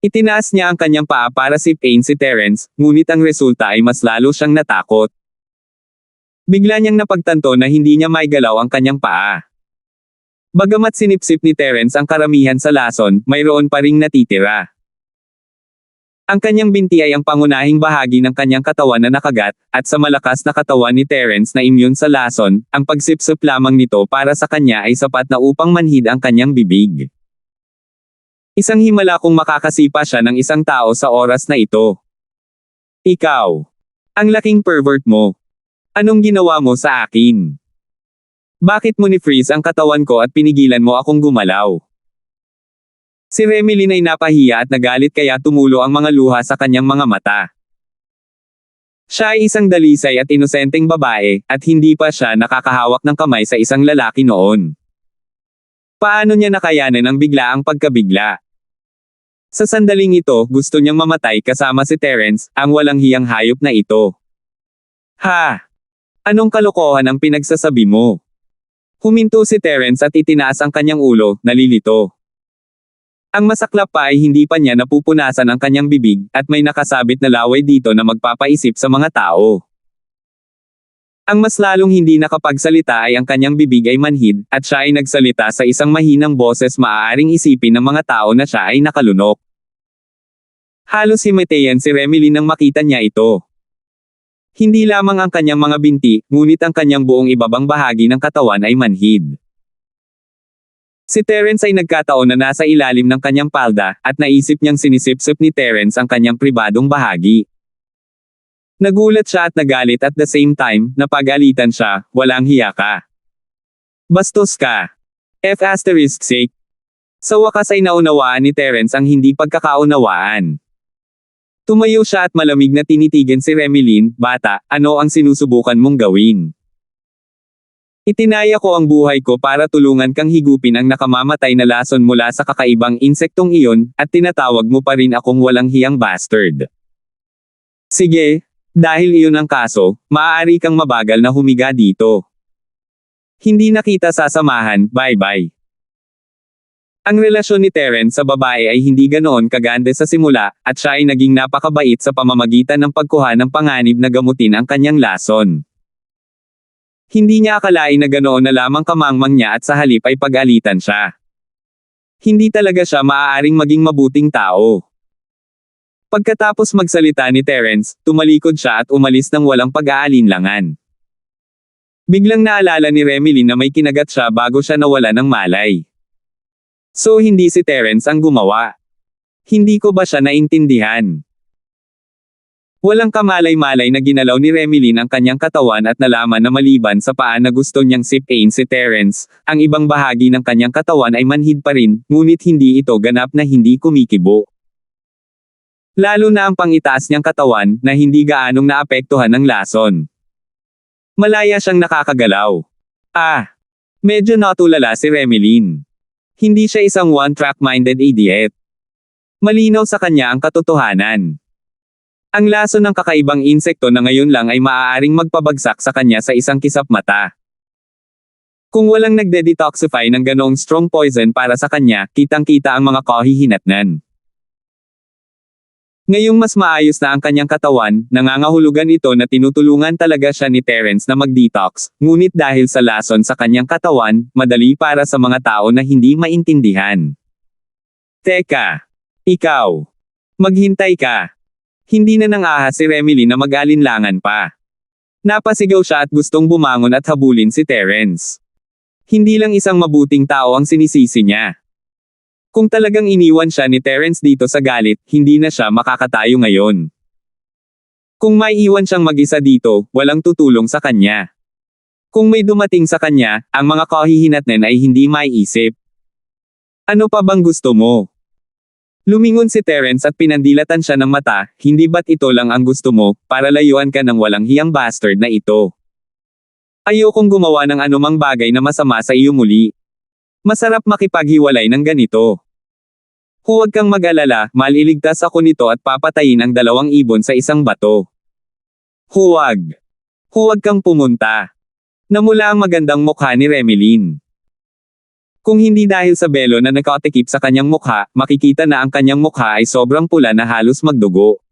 Speaker 1: Itinaas niya ang kanyang paa para sipin si Terrence, ngunit ang resulta ay mas lalo siyang natakot. Bigla niyang napagtanto na hindi niya maigalaw ang kanyang paa. Bagamat sinipsip ni Terrence ang karamihan sa lason, mayroon pa ring natitira. Ang kanyang binti ay ang pangunahing bahagi ng kanyang katawan na nakagat, at sa malakas na katawan ni Terrence na immune sa lason, ang pagsipsip lamang nito para sa kanya ay sapat na upang manhid ang kanyang bibig. Isang himala kung makakasipa siya ng isang tao sa oras na ito. Ikaw. Ang laking pervert mo. Anong ginawa mo sa akin? Bakit mo ni-freeze ang katawan ko at pinigilan mo akong gumalaw? Si Remilin ay napahiya at nagalit kaya tumulo ang mga luha sa kanyang mga mata. Siya ay isang dalisay at inosenteng babae, at hindi pa siya nakakahawak ng kamay sa isang lalaki noon. Paano niya nakayanan ang biglaang pagkabigla? Sa sandaling ito, gusto niyang mamatay kasama si Terence, ang walang hiyang hayop na ito. Ha? Anong kalokohan ang pinagsasabi mo? Huminto si Terence at itinaas ang kanyang ulo, nalilito. Ang masaklap pa ay hindi pa niya napupunasan ang kanyang bibig, at may nakasabit na laway dito na magpapaisip sa mga tao. Ang mas lalong hindi nakapagsalita ay ang kanyang bibig ay manhid, at siya ay nagsalita sa isang mahinang boses maaaring isipin ng mga tao na siya ay nakalunok. Halos himatayan si Remily nang makita niya ito. Hindi lamang ang kanyang mga binti, ngunit ang kanyang buong ibabang bahagi ng katawan ay manhid. Si Terence ay nagkataon na nasa ilalim ng kanyang palda, at naisip niyang sinisip-sip ni Terence ang kanyang pribadong bahagi. Nagulat siya at nagalit at the same time, napagalitan siya, walang hiya ka. Bastos ka. F***sake. Sa wakas ay naunawaan ni Terence ang hindi pagkakaunawaan. Tumayo siya at malamig na tinitigan si Remilyn, bata, ano ang sinusubukan mong gawin? Itinaya ko ang buhay ko para tulungan kang higupin ang nakamamatay na lason mula sa kakaibang insektong iyon, at tinatawag mo pa rin akong walang hiyang bastard. Sige, dahil iyon ang kaso, maaari kang mabagal na humiga dito. Hindi na kita sasamahan, bye-bye. Ang relasyon ni Terence sa babae ay hindi ganoon kaganda sa simula, at siya ay naging napakabait sa pamamagitan ng pagkuha ng panganib na gamutin ang kanyang lason. Hindi niya akalain na ganoon na lamang kamangmang niya at sa halip ay pag-alitan siya. Hindi talaga siya maaaring maging mabuting tao. Pagkatapos magsalita ni Terence, tumalikod siya at umalis ng walang pag-aalinlangan. Biglang naalala ni Remilyn na may kinagat siya bago siya nawala ng malay. So hindi si Terence ang gumawa. Hindi ko ba siya naintindihan? Walang kamalay-malay na ginalaw ni Remilyn ang kanyang katawan at nalaman na maliban sa paa na gusto niyang sipain si Terence, ang ibang bahagi ng kanyang katawan ay manhid pa rin, ngunit hindi ito ganap na hindi kumikibo. Lalo na ang pangitaas niyang katawan, na hindi gaanong naapektuhan ng lason. Malaya siyang nakakagalaw. Medyo natulala si Remilyn. Hindi siya isang one-track-minded idiot. Malinaw sa kanya ang katotohanan. Ang laso ng kakaibang insekto na ngayon lang ay maaaring magpabagsak sa kanya sa isang kisap mata. Kung walang nagde-detoxify ng ganoong strong poison para sa kanya, kitang-kita ang mga kahihinatnan. Ngayong mas maayos na ang kanyang katawan, nangangahulugan ito na tinutulungan talaga siya ni Terence na mag-detox, ngunit dahil sa lason sa kanyang katawan, madali para sa mga tao na hindi maintindihan. Teka! Ikaw! Maghintay ka! Hindi na nang-ahas si Remilyn na mag-alinlangan pa. Napasigaw siya at gustong bumangon at habulin si Terence. Hindi lang isang mabuting tao ang sinisisi niya. Kung talagang iniwan siya ni Terence dito sa galit, hindi na siya makakatayo ngayon. Kung may iwan siyang mag-isa dito, walang tutulong sa kanya. Kung may dumating sa kanya, ang mga kahihinatnan ay hindi maiisip. Ano pa bang gusto mo? Lumingon si Terence at pinandilatan siya ng mata, hindi ba't ito lang ang gusto mo, para layuan ka ng walang hiyang bastard na ito? Ayokong gumawa ng anumang bagay na masama sa iyo muli. Masarap makipaghiwalay ng ganito. Huwag kang mag-alala, maliligtas ako nito at papatayin ang 2 ibon sa isang bato. Huwag. Huwag kang pumunta. Namula ang magandang mukha ni Remilyn. Kung hindi dahil sa belo na nakatikip sa kanyang mukha, makikita na ang kanyang mukha ay sobrang pula na halos magdugo.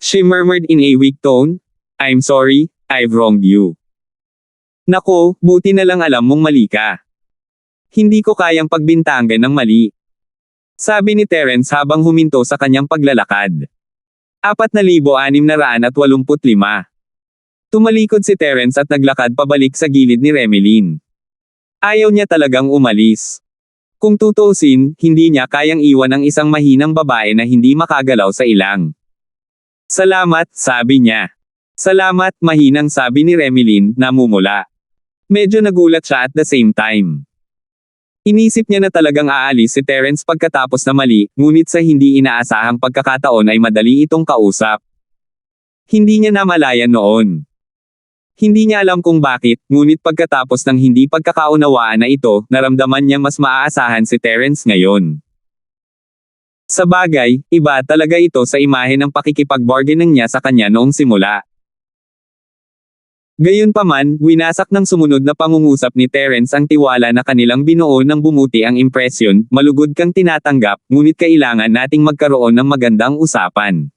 Speaker 1: She murmured in a weak tone, I'm sorry, I've wronged you. Nako, buti na lang alam mong mali ka. Hindi ko kayang pagbintangan ng mali. Sabi ni Terence habang huminto sa kanyang paglalakad. 4,685. Tumalikod si Terence at naglakad pabalik sa gilid ni Remilyn. Ayaw niya talagang umalis. Kung tutuusin, hindi niya kayang iwan ang isang mahinang babae na hindi makagalaw sa ilang. Salamat, sabi niya. Salamat, mahinang sabi ni Remilyn, namumula. Medyo nagulat siya at the same time. Inisip niya na talagang aalis si Terence pagkatapos na mali, ngunit sa hindi inaasahang pagkakataon ay madali itong kausap. Hindi niya namalayan noon. Hindi niya alam kung bakit, ngunit pagkatapos ng hindi pagkakaunawaan na ito, naramdaman niya mas maaasahan si Terence ngayon. Sa bagay, iba talaga ito sa imahe ng pakikipag-bargaining niya sa kanya noong simula. Gayunpaman, winasak ng sumunod na pangungusap ni Terence ang tiwala na kanilang binuo nang bumuti ang impresyon, malugod kang tinatanggap, ngunit kailangan nating magkaroon ng magandang usapan.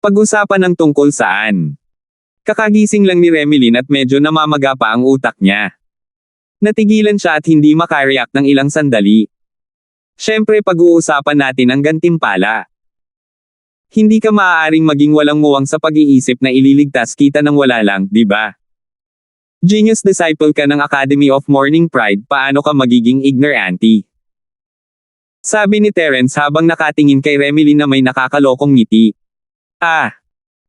Speaker 1: Pag-usapan ng tungkol saan? Kakagising lang ni Remilyn at medyo namamaga pa ang utak niya. Natigilan siya at hindi makareact ng ilang sandali. Siyempre pag-uusapan natin ang gantimpala. Hindi ka maaaring maging walang muwang sa pag-iisip na ililigtas kita ng wala lang, di ba? Genius disciple ka ng Academy of Morning Pride, paano ka magiging ignorante? Sabi ni Terence habang nakatingin kay Remilyn na may nakakalokong ngiti.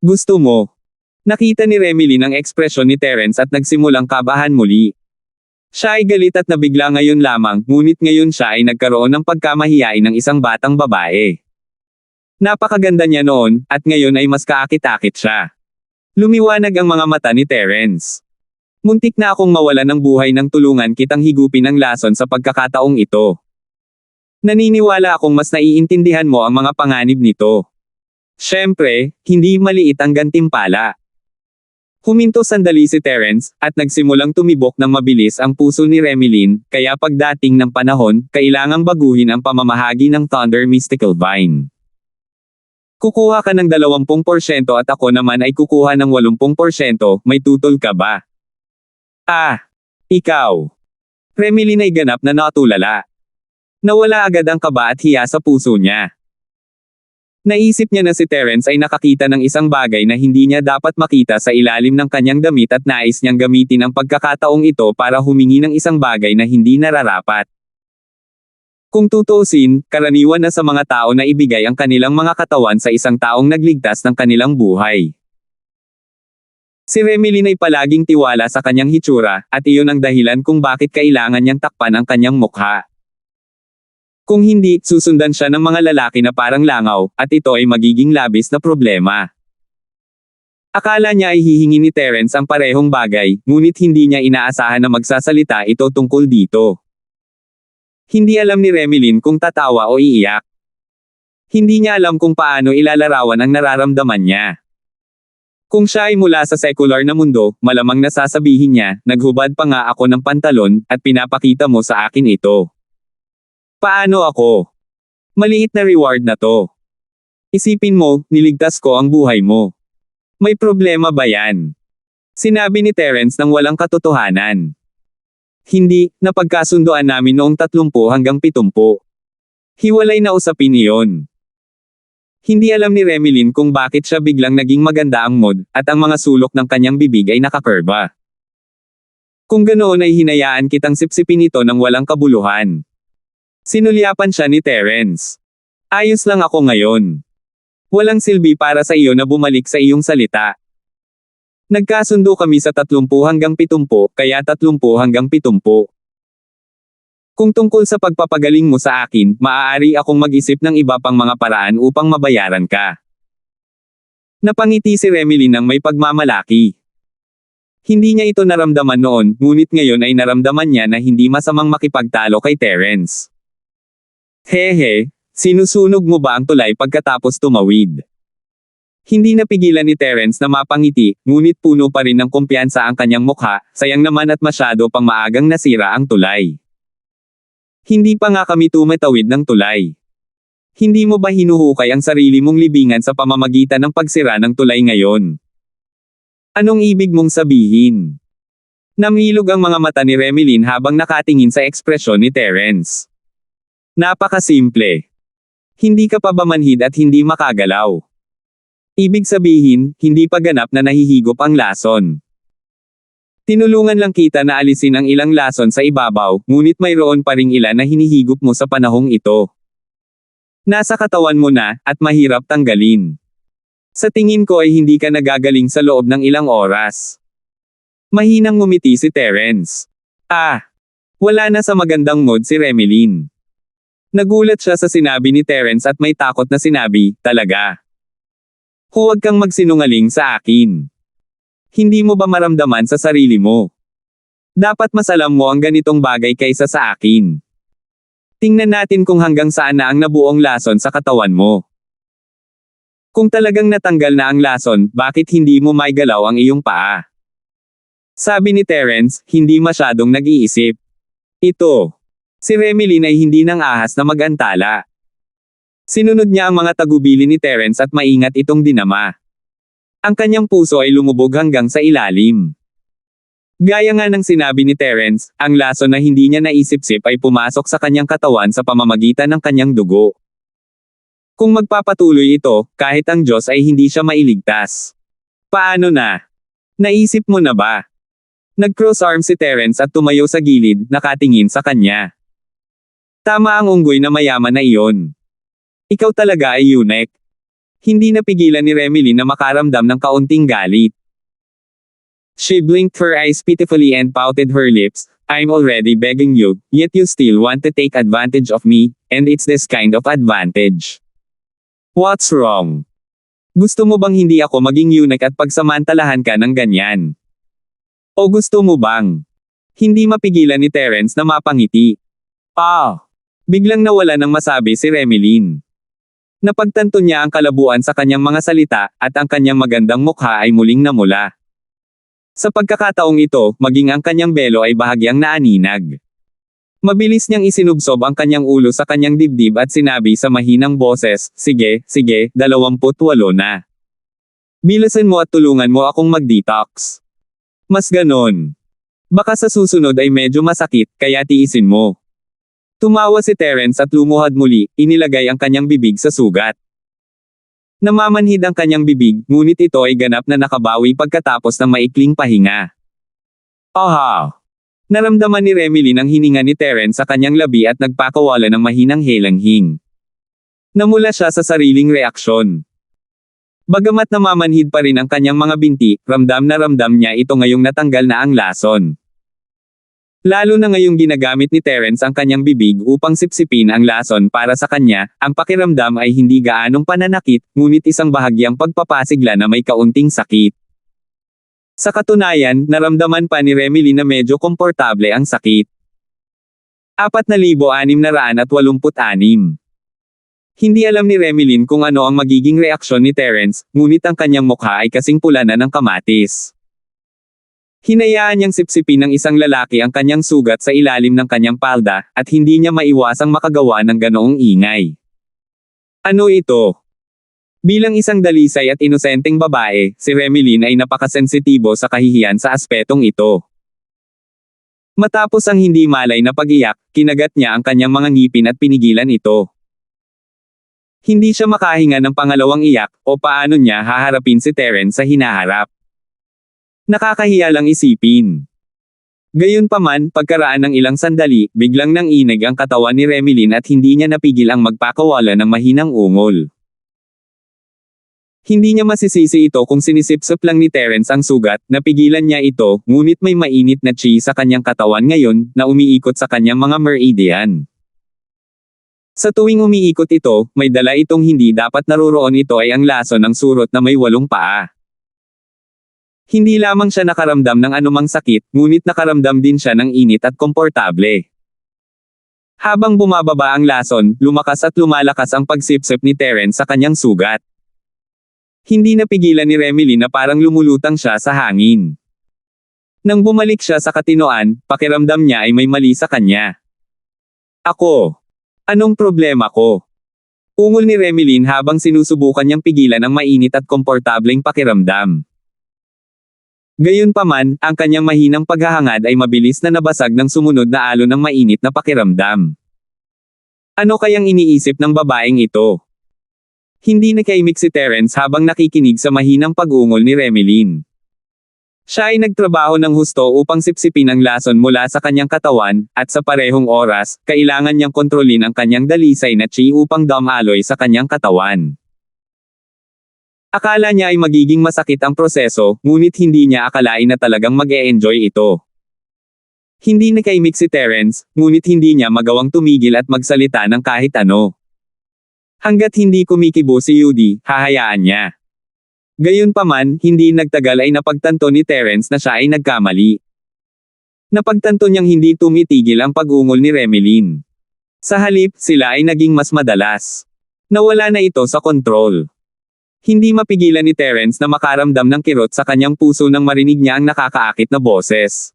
Speaker 1: Gusto mo? Nakita ni Remilyn ang ekspresyon ni Terence at nagsimulang kabahan muli. Siya ay galit at nabigla ngayon lamang, ngunit ngayon siya ay nagkaroon ng pagkamahiyain ng isang batang babae. Napakaganda niya noon, at ngayon ay mas kaakit-akit siya. Lumiwanag ang mga mata ni Terence. Muntik na akong mawalan ng buhay nang tulungan kitang higupin ang lason sa pagkakataong ito. Naniniwala akong mas naiintindihan mo ang mga panganib nito. Siyempre, hindi maliit ang gantimpala. Huminto sandali si Terence, at nagsimulang tumibok ng mabilis ang puso ni Remilyn, kaya pagdating ng panahon, kailangang baguhin ang pamamahagi ng Thunder Mystical Vine. Kukuha ka ng 20% at ako naman ay kukuha ng 80%, may tutol ka ba? Ikaw. Remilyn ay ganap na natulala. Nawala agad ang kaba at hiya sa puso niya. Naisip niya na si Terence ay nakakita ng isang bagay na hindi niya dapat makita sa ilalim ng kanyang damit at nais niyang gamitin ang pagkakataong ito para humingi ng isang bagay na hindi nararapat. Kung tutuusin, karaniwan na sa mga tao na ibigay ang kanilang mga katawan sa isang taong nagligtas ng kanilang buhay. Si Remilyn ay palaging tiwala sa kanyang hitsura, at iyon ang dahilan kung bakit kailangan niyang takpan ang kanyang mukha. Kung hindi, susundan siya ng mga lalaki na parang langaw, at ito ay magiging labis na problema. Akala niya ay hihingi ni Terence ang parehong bagay, ngunit hindi niya inaasahan na magsasalita ito tungkol dito. Hindi alam ni Remilyn kung tatawa o iiyak. Hindi niya alam kung paano ilalarawan ang nararamdaman niya. Kung siya ay mula sa secular na mundo, malamang nasasabihin niya, naghubad pa nga ako ng pantalon, at pinapakita mo sa akin ito. Paano ako? Maliit na reward na to. Isipin mo, niligtas ko ang buhay mo. May problema ba yan? Sinabi ni Terence nang walang katotohanan. Hindi, napagkasundoan namin noong 30 hanggang 70. Hiwalay na usapin iyon. Hindi alam ni Remilyn kung bakit siya biglang naging maganda ang mood, at ang mga sulok ng kanyang bibig ay nakakurba. Kung ganoon ay hinayaan kitang sipsipin ito ng walang kabuluhan. Sinulyapan siya ni Terence. Ayos lang ako ngayon. Walang silbi para sa iyo na bumalik sa iyong salita. Nagkasundo kami sa 30 hanggang 70, kaya 30 hanggang 70. Kung tungkol sa pagpapagaling mo sa akin, maaari akong mag-isip ng iba pang mga paraan upang mabayaran ka. Napangiti si Remilyn ng may pagmamalaki. Hindi niya ito naramdaman noon, ngunit ngayon ay naramdaman niya na hindi masamang makipagtalo kay Terence. Hehe, sinusunog mo ba ang tulay pagkatapos tumawid? Hindi napigilan ni Terence na mapangiti, ngunit puno pa rin ng kumpiyansa ang kanyang mukha, sayang naman at masyado pang maagang nasira ang tulay. Hindi pa nga kami tumatawid ng tulay. Hindi mo ba hinuhukay ang sarili mong libingan sa pamamagitan ng pagsira ng tulay ngayon? Anong ibig mong sabihin? Namilog ang mga mata ni Remilyn habang nakatingin sa ekspresyon ni Terence. Napakasimple. Hindi ka pa ba manhid at hindi makagalaw? Ibig sabihin, hindi pa ganap na nahihigop ang lason. Tinulungan lang kita na alisin ang ilang lason sa ibabaw, ngunit mayroon pa ring ilan na hinihigop mo sa panahong ito. Nasa katawan mo na, at mahirap tanggalin. Sa tingin ko ay hindi ka nagagaling sa loob ng ilang oras. Mahinang ngumiti si Terence. Wala na sa magandang mood si Remilyn. Nagulat siya sa sinabi ni Terence at may takot na sinabi, talaga. Huwag kang magsinungaling sa akin. Hindi mo ba maramdaman sa sarili mo? Dapat mas alam mo ang ganitong bagay kaysa sa akin. Tingnan natin kung hanggang saan na ang nabuong lason sa katawan mo. Kung talagang natanggal na ang lason, bakit hindi mo maigalaw ang iyong paa? Sabi ni Terence, hindi masyadong nag-iisip. Ito. Si Remilyn ay hindi nang ahas na mag-antala. Sinunod niya ang mga tagubilin ni Terence at maingat itong dinama. Ang kanyang puso ay lumubog hanggang sa ilalim. Gaya nga ng sinabi ni Terence, ang lason na hindi niya naisip-sip ay pumasok sa kanyang katawan sa pamamagitan ng kanyang dugo. Kung magpapatuloy ito, kahit ang Diyos ay hindi siya mailigtas. Paano na? Naisip mo na ba? Nag-cross arm si Terence at tumayo sa gilid, nakatingin sa kanya. Tama ang unggoy na mayaman na iyon. Ikaw talaga ay eunuch. Hindi napigilan ni Remilyn na makaramdam ng kaunting galit. She blinked her eyes pitifully and pouted her lips. I'm already begging you, yet you still want to take advantage of me, and it's this kind of advantage. What's wrong? Gusto mo bang hindi ako maging eunuch at pagsamantalahan ka ng ganyan? O gusto mo bang? Hindi mapigilan ni Terence na mapangiti. Biglang nawala ng masabi si Remilyn. Napagtanto niya ang kalabuan sa kanyang mga salita, at ang kanyang magandang mukha ay muling namula. Sa pagkakataong ito, maging ang kanyang belo ay bahagyang naaninag. Mabilis niyang isinubsob ang kanyang ulo sa kanyang dibdib at sinabi sa mahinang boses, sige, 28 na. Bilasan mo at tulungan mo akong mag-detox. Mas ganon. Baka sa susunod ay medyo masakit, kaya tiisin mo. Tumawa si Terence at lumuhad muli, inilagay ang kanyang bibig sa sugat. Namamanhid ang kanyang bibig, ngunit ito ay ganap na nakabawi pagkatapos ng maikling pahinga. Naramdaman ni Remilyn ang hininga ni Terence sa kanyang labi at nagpakawala ng mahinang helanghing. Namula siya sa sariling reaksyon. Bagamat namamanhid pa rin ang kanyang mga binti, ramdam na ramdam niya ito ngayong natanggal na ang lason. Lalo na ngayong ginagamit ni Terence ang kanyang bibig upang sipsipin ang lason para sa kanya, ang pakiramdam ay hindi gaanong pananakit, ngunit isang bahagyang pagpapasigla na may kaunting sakit. Sa katunayan, naramdaman pa ni Remilyn na medyo komportable ang sakit. 4,686. Hindi alam ni Remilyn kung ano ang magiging reaksyon ni Terence, ngunit ang kanyang mukha ay kasing pula na ng kamatis. Hinayaan niyang sipsipin ng isang lalaki ang kanyang sugat sa ilalim ng kanyang palda, at hindi niya maiwasang makagawa ng ganoong ingay. Ano ito? Bilang isang dalisay at inosenteng babae, si Remilyn ay napakasensitibo sa kahihiyan sa aspetong ito. Matapos ang hindi malay na pag-iyak, kinagat niya ang kanyang mga ngipin at pinigilan ito. Hindi siya makahinga ng pangalawang iyak, o paano niya haharapin si Terence sa hinaharap. Nakakahiya lang isipin. Gayunpaman, pagkaraan ng ilang sandali, biglang nanginig ang katawan ni Remilyn at hindi niya napigil ang magpakawala ng mahinang ungol. Hindi niya masisisi ito kung sinisipsip lang ni Terence ang sugat, napigilan niya ito, ngunit may mainit na chi sa kanyang katawan ngayon, na umiikot sa kanyang mga meridian. Sa tuwing umiikot ito, may dala itong hindi dapat naroroon. Ito ay ang lason ng surot na may 8 paa. Hindi lamang siya nakaramdam ng anumang sakit, ngunit nakaramdam din siya ng init at komportable. Habang bumababa ang lason, lumakas at lumalakas ang pagsipsip ni Terence sa kanyang sugat. Hindi napigilan ni Remilyn na parang lumulutang siya sa hangin. Nang bumalik siya sa katinoan, pakiramdam niya ay may mali sa kanya. Anong problema ko? Ungol ni Remilyn habang sinusubukan niyang pigilan ang mainit at komportableng pakiramdam. Gayunpaman, ang kanyang mahinang paghahangad ay mabilis na nabasag ng sumunod na alon ng mainit na pakiramdam. Ano kayang iniisip ng babaeng ito? Hindi nakaimik si Terence habang nakikinig sa mahinang pag-ungol ni Remilyn. Siya ay nagtrabaho ng husto upang sipsipin ang lason mula sa kanyang katawan, at sa parehong oras, kailangan niyang kontrolin ang kanyang dalisay na chi upang dumaloy sa kanyang katawan. Akala niya ay magiging masakit ang proseso, ngunit hindi niya akalain na talagang mag-e-enjoy ito. Hindi nakaimik si Terence, ngunit hindi niya magawang tumigil at magsalita ng kahit ano. Hanggat hindi kumikibo si Judy, hahayaan niya. Gayunpaman, hindi nagtagal ay napagtanto ni Terence na siya ay nagkamali. Napagtanto niyang hindi tumitigil ang pag-ungol ni Remeline. Sa halip, sila ay naging mas madalas. Nawala na ito sa kontrol. Hindi mapigilan ni Terence na makaramdam ng kirot sa kanyang puso nang marinig niya ang nakakaakit na boses.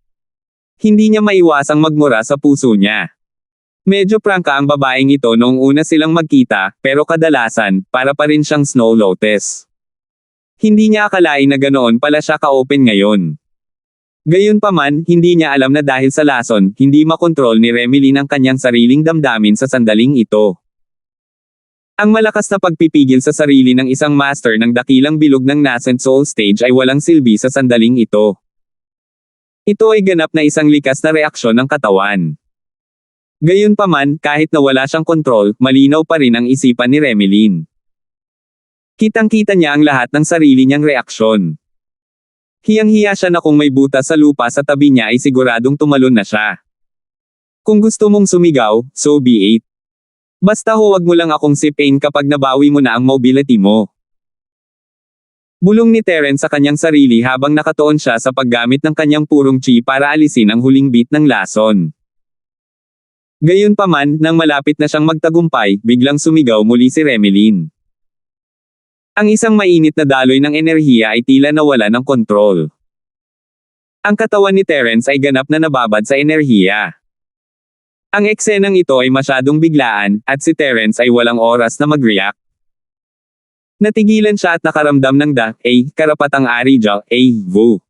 Speaker 1: Hindi niya maiwasang magmura sa puso niya. Medyo prangka ang babaeng ito noong una silang magkita, pero kadalasan, para pa rin siyang Snow Lotus. Hindi niya akalain na ganoon pala siya ka-open ngayon. Gayunpaman, hindi niya alam na dahil sa lason, hindi makontrol ni Remeline ang kanyang sariling damdamin sa sandaling ito. Ang malakas na pagpipigil sa sarili ng isang master ng dakilang bilog ng nascent soul stage ay walang silbi sa sandaling ito. Ito ay ganap na isang likas na reaksyon ng katawan. Gayunpaman, kahit na wala siyang kontrol, malinaw pa rin ang isipan ni Remeline. Kitang-kita niya ang lahat ng sarili niyang reaksyon. Hiyang-hiya siya na kung may butas sa lupa sa tabi niya ay siguradong tumalon na siya. Kung gusto mong sumigaw, so be it. Basta huwag mo lang akong sipain kapag nabawi mo na ang mobility mo. Bulong ni Terence sa kanyang sarili habang nakatuon siya sa paggamit ng kanyang purong chi para alisin ang huling bit ng lason. Gayunpaman, nang malapit na siyang magtagumpay, biglang sumigaw muli si Remeline. Ang isang mainit na daloy ng enerhiya ay tila nawala ng kontrol. Ang katawan ni Terence ay ganap na nababad sa enerhiya. Ang eksenang ito ay masyadong biglaan, at si Terence ay walang oras na mag-react. Natigilan siya at nakaramdam ng karapatang ari vu.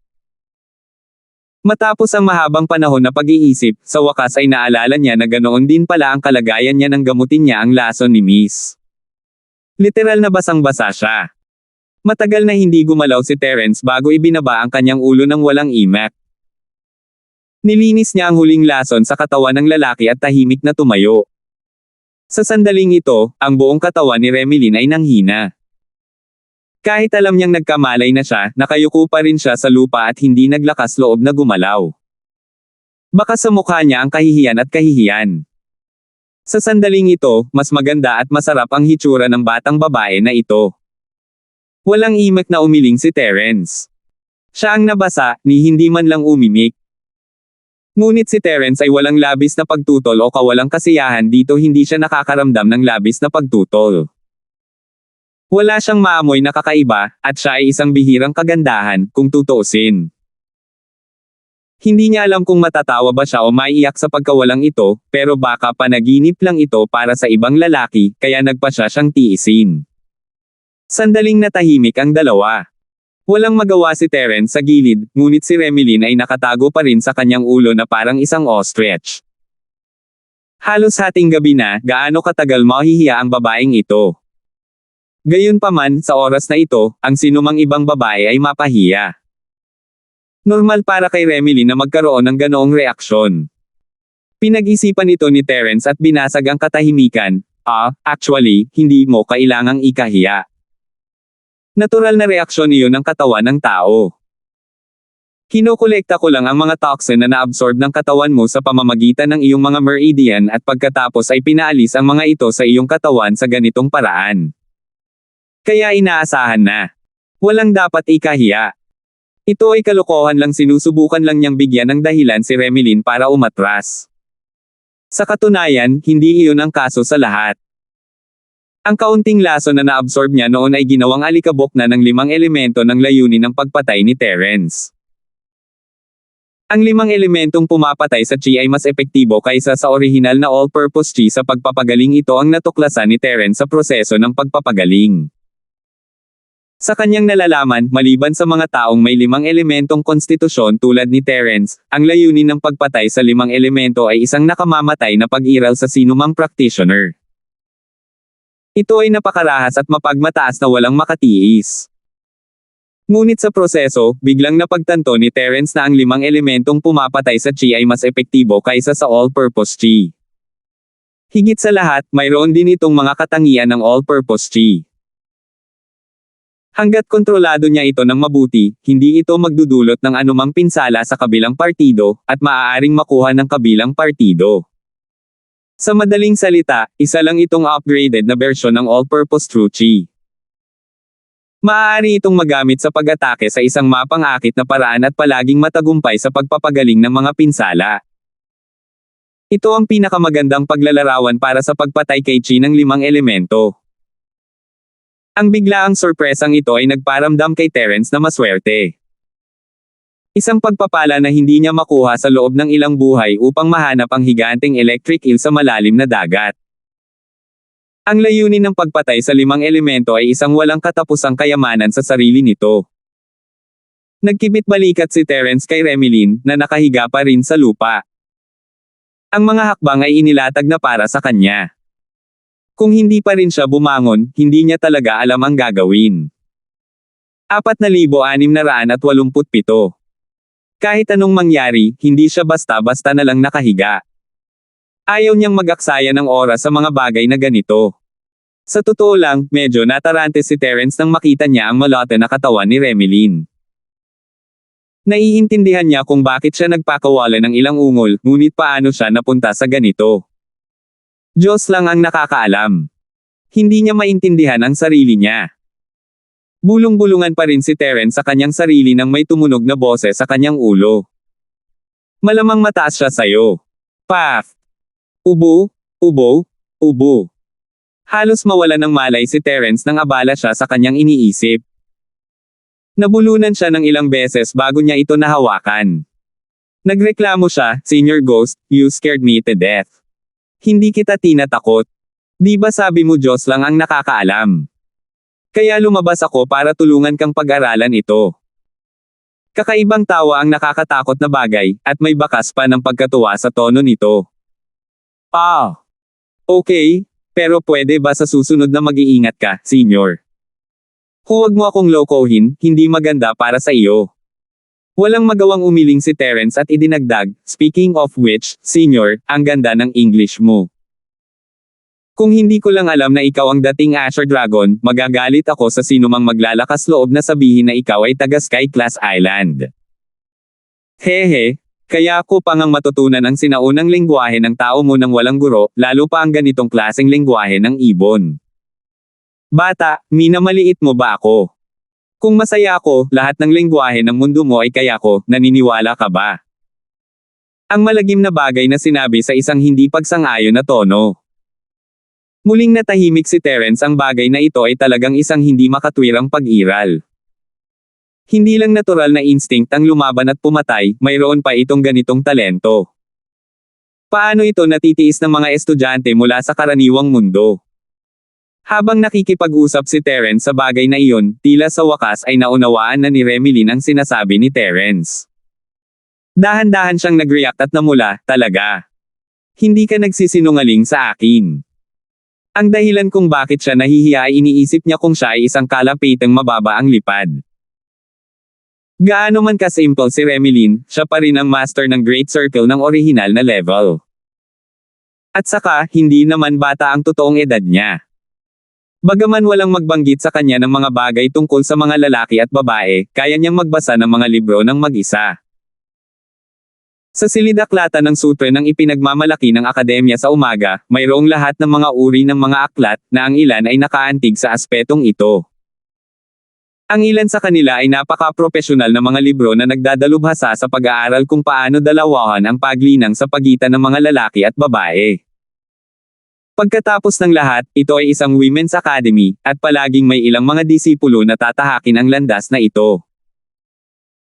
Speaker 1: Matapos ang mahabang panahon na pag-iisip, sa wakas ay naalala niya na ganoon din pala ang kalagayan niya nang gamutin niya ang lason ni Miss. Literal na basang-basa siya. Matagal na hindi gumalaw si Terence bago ibinaba ang kanyang ulo ng walang imak. Nilinis niya ang huling lason sa katawan ng lalaki at tahimik na tumayo. Sa sandaling ito, ang buong katawan ni Remeline ay nanghina. Kahit alam niyang nagkamalay na siya, nakayuko pa rin siya sa lupa at hindi naglakas loob na gumalaw. Baka sa mukha niya ang kahihiyan at kahihiyan. Sa sandaling ito, mas maganda at masarap ang hitsura ng batang babae na ito. Walang imak na umiling si Terence. Siya ang nabasa, ni hindi man lang umimik. Ngunit si Terence ay walang labis na pagtutol o kawalang kasiyahan dito, hindi siya nakakaramdam ng labis na pagtutol. Wala siyang maamoy na kakaiba, at siya ay isang bihirang kagandahan, kung tutuusin. Hindi niya alam kung matatawa ba siya o maiiyak sa pagkawalang ito, pero baka panaginip lang ito para sa ibang lalaki, kaya nagpa siya siyang tiisin. Sandaling natahimik ang dalawa. Walang magawa si Terence sa gilid, ngunit si Remeline ay nakatago pa rin sa kanyang ulo na parang isang ostrich. Halos hating gabi na, gaano katagal mahihiya ang babaeng ito. Gayunpaman, sa oras na ito, ang sinumang ibang babae ay mapahiya. Normal para kay Remeline na magkaroon ng ganoong reaksyon. Pinag-isipan ito ni Terence at binasag ang katahimikan. Actually, hindi mo kailangang ikahiya. Natural na reaksyon iyon ng katawan ng tao. Kinokolekta ko lang ang mga toxin na naabsorb ng katawan mo sa pamamagitan ng iyong mga meridian at pagkatapos ay pinaalis ang mga ito sa iyong katawan sa ganitong paraan. Kaya inaasahan na. Walang dapat ikahiya. Ito ay kalokohan lang, sinusubukan lang niyang bigyan ng dahilan si Remeline para umatras. Sa katunayan, hindi iyon ang kaso sa lahat. Ang kaunting lason na naabsorb niya noon ay ginawang alikabok na ng 5 elemento ng layunin ng pagpatay ni Terence. Ang 5 elementong pumapatay sa chi ay mas epektibo kaysa sa orihinal na all-purpose chi. Sa pagpapagaling ito ang natuklasan ni Terence sa proseso ng pagpapagaling. Sa kanyang nalalaman, maliban sa mga taong may 5 elementong konstitusyon tulad ni Terence, ang layunin ng pagpatay sa 5 elemento ay isang nakamamatay na pag-iral sa sinumang practitioner. Ito ay napakarahas at mapagmataas na walang makatiis. Ngunit sa proseso, biglang napagtanto ni Terence na ang 5 elementong pumapatay sa chi ay mas epektibo kaysa sa all-purpose chi. Higit sa lahat, mayroon din itong mga katangian ng all-purpose chi. Hanggat kontrolado niya ito ng mabuti, hindi ito magdudulot ng anumang pinsala sa kabilang partido, at maaaring makuha ng kabilang partido. Sa madaling salita, isa lang itong upgraded na bersyon ng all-purpose true chi. Maaari itong magamit sa pag-atake sa isang mapang-akit na paraan at palaging matagumpay sa pagpapagaling ng mga pinsala. Ito ang pinakamagandang paglalarawan para sa pagpatay kay Chi ng 5 elemento. Ang biglaang sorpresang ito ay nagparamdam kay Terence na maswerte. Isang pagpapala na hindi niya makuha sa loob ng ilang buhay upang mahanap ang higanteng electric eel sa malalim na dagat. Ang layunin ng pagpatay sa 5 elemento ay isang walang katapusang kayamanan sa sarili nito. Nagkibit-balikat si Terence kay Remilyn, na nakahiga pa rin sa lupa. Ang mga hakbang ay inilatag na para sa kanya. Kung hindi pa rin siya bumangon, hindi niya talaga alam ang gagawin. 4,687. Kahit anong mangyari, hindi siya basta-basta na lang nakahiga. Ayaw niyang mag-aksaya ng oras sa mga bagay na ganito. Sa totoo lang, medyo natarante si Terence nang makita niya ang malate na katawan ni Remilyn. Naiintindihan niya kung bakit siya nagpakawala ng ilang ungol, ngunit paano siya napunta sa ganito. Diyos lang ang nakakaalam. Hindi niya maintindihan ang sarili niya. Bulong-bulungan pa rin si Terence sa kanyang sarili nang may tumunog na boses sa kanyang ulo. Malamang mataas siya sayo. Paf! Ubo, ubo, ubo. Halos mawala ng malay si Terence nang abala siya sa kanyang iniisip. Nabulunan siya ng ilang beses bago niya ito nahawakan. Nagreklamo siya, "Senior Ghost, you scared me to death. Hindi kita tinatakot. Di ba sabi mo Diyos lang ang nakakaalam? Kaya lumabas ako para tulungan kang pag-aralan ito." Kakaibang tawa ang nakakatakot na bagay, at may bakas pa ng pagkatuwa sa tono nito. Okay, pero pwede ba sa susunod na mag-iingat ka, Senior? Huwag mo akong lokohin, hindi maganda para sa iyo. Walang magawang umiling si Terence at idinagdag, "Speaking of which, Senior, ang ganda ng English mo. Kung hindi ko lang alam na ikaw ang dating Asher Dragon, magagalit ako sa sinumang maglalakas loob na sabihin na ikaw ay taga Sky Class Island. Hehe, kaya ako pa ngang matutunan ang sinaunang lengguwahe ng tao mo nang walang guro, lalo pa ang ganitong klaseng lengguwahe ng ibon. Bata, minamaliit mo ba ako? Kung masaya ako, lahat ng lengguwahe ng mundo mo ay kaya ko, naniniwala ka ba?" Ang malagim na bagay na sinabi sa isang hindi pagsang-ayon na tono. Muling natahimik si Terence. Ang bagay na ito ay talagang isang hindi makatwirang pag-iral. Hindi lang natural na instinct ang lumaban at pumatay, mayroon pa itong ganitong talento. Paano ito natitiis ng mga estudyante mula sa karaniwang mundo? Habang nakikipag-usap si Terence sa bagay na iyon, tila sa wakas ay naunawaan na ni Remilyn ang sinasabi ni Terence. Dahan-dahan siyang nag-react at namula, "Talaga. Hindi ka nagsisinungaling sa akin." Ang dahilan kung bakit siya nahihiya ay iniisip niya kung siya ay isang kalapitang mababa ang lipad. Gaano man ka-simple si Remilyn, siya pa rin ang master ng Great Circle ng orihinal na level. At saka, hindi naman bata ang totoong edad niya. Bagaman walang magbanggit sa kanya ng mga bagay tungkol sa mga lalaki at babae, kaya niyang magbasa ng mga libro ng mag-isa. Sa silid-aklatan ng sutre ng ipinagmamalaki ng akademya sa umaga, mayroong lahat ng mga uri ng mga aklat, na ang ilan ay nakaantig sa aspetong ito. Ang ilan sa kanila ay napaka-propesyonal na mga libro na nagdadalubhasa sa pag-aaral kung paano dalawahan ang paglinang sa pagitan ng mga lalaki at babae. Pagkatapos ng lahat, ito ay isang women's academy, at palaging may ilang mga disipulo na tatahakin ang landas na ito.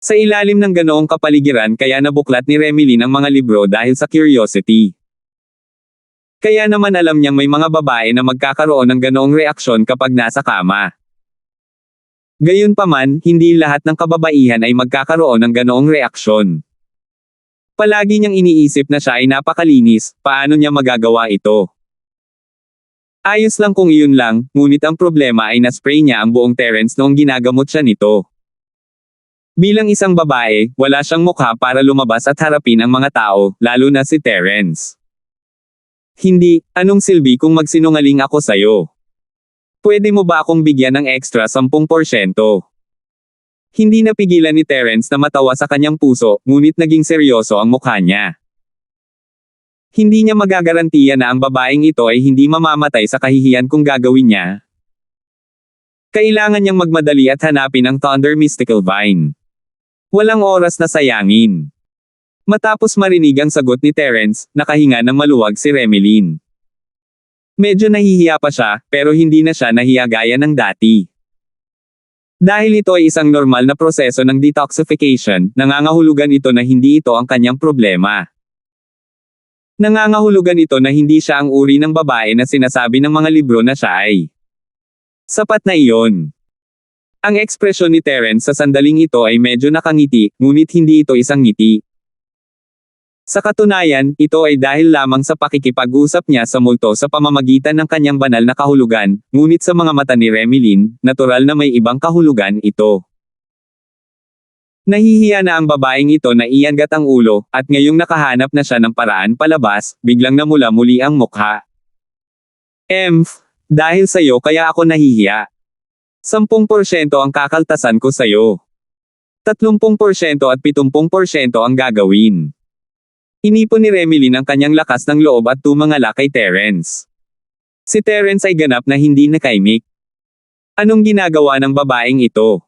Speaker 1: Sa ilalim ng ganoong kapaligiran kaya nabuklat ni Remilyn ang mga libro dahil sa curiosity. Kaya naman alam niyang may mga babae na magkakaroon ng ganoong reaksyon kapag nasa kama. Gayunpaman, hindi lahat ng kababaihan ay magkakaroon ng ganoong reaksyon. Palagi niyang iniisip na siya ay napakalinis, paano niya magagawa ito? Ayos lang kung iyon lang, ngunit ang problema ay naspray niya ang buong Terence noong ginagamot siya nito. Bilang isang babae, wala siyang mukha para lumabas at harapin ang mga tao, lalo na si Terence. "Hindi, anong silbi kung magsinungaling ako sayo? Pwede mo ba akong bigyan ng extra 10%? Hindi napigilan ni Terence na matawa sa kanyang puso, ngunit naging seryoso ang mukha niya. Hindi niya magagarantiya na ang babaeng ito ay hindi mamamatay sa kahihiyan kung gagawin niya. Kailangan niyang magmadali at hanapin ang Thunder Mystical Vine. Walang oras na sayangin. Matapos marinig ang sagot ni Terence, nakahinga ng maluwag si Remeline. Medyo nahihiya pa siya, pero hindi na siya nahiya gaya ng dati. Dahil ito ay isang normal na proseso ng detoxification, nangangahulugan ito na hindi ito ang kanyang problema. Nangangahulugan ito na hindi siya ang uri ng babae na sinasabi ng mga libro na siya ay. Sapat na iyon. Ang ekspresyon ni Terence sa sandaling ito ay medyo nakangiti, ngunit hindi ito isang ngiti. Sa katunayan, ito ay dahil lamang sa pakikipag-usap niya sa multo sa pamamagitan ng kanyang banal na kahulugan, ngunit sa mga mata ni Remeline, natural na may ibang kahulugan ito. Nahihiya na ang babaeng ito na iangat ang ulo, at ngayong nakahanap na siya ng paraan palabas, biglang namula muli ang mukha. Dahil sa'yo kaya ako nahihiya. 10% ang kakaltasan ko sa'yo. 30% at 70% ang gagawin. Inipon ni Remeline ang kanyang lakas ng loob at tumangala kay Terence. Si Terence ay ganap na hindi nakaimik. Anong ginagawa ng babaeng ito?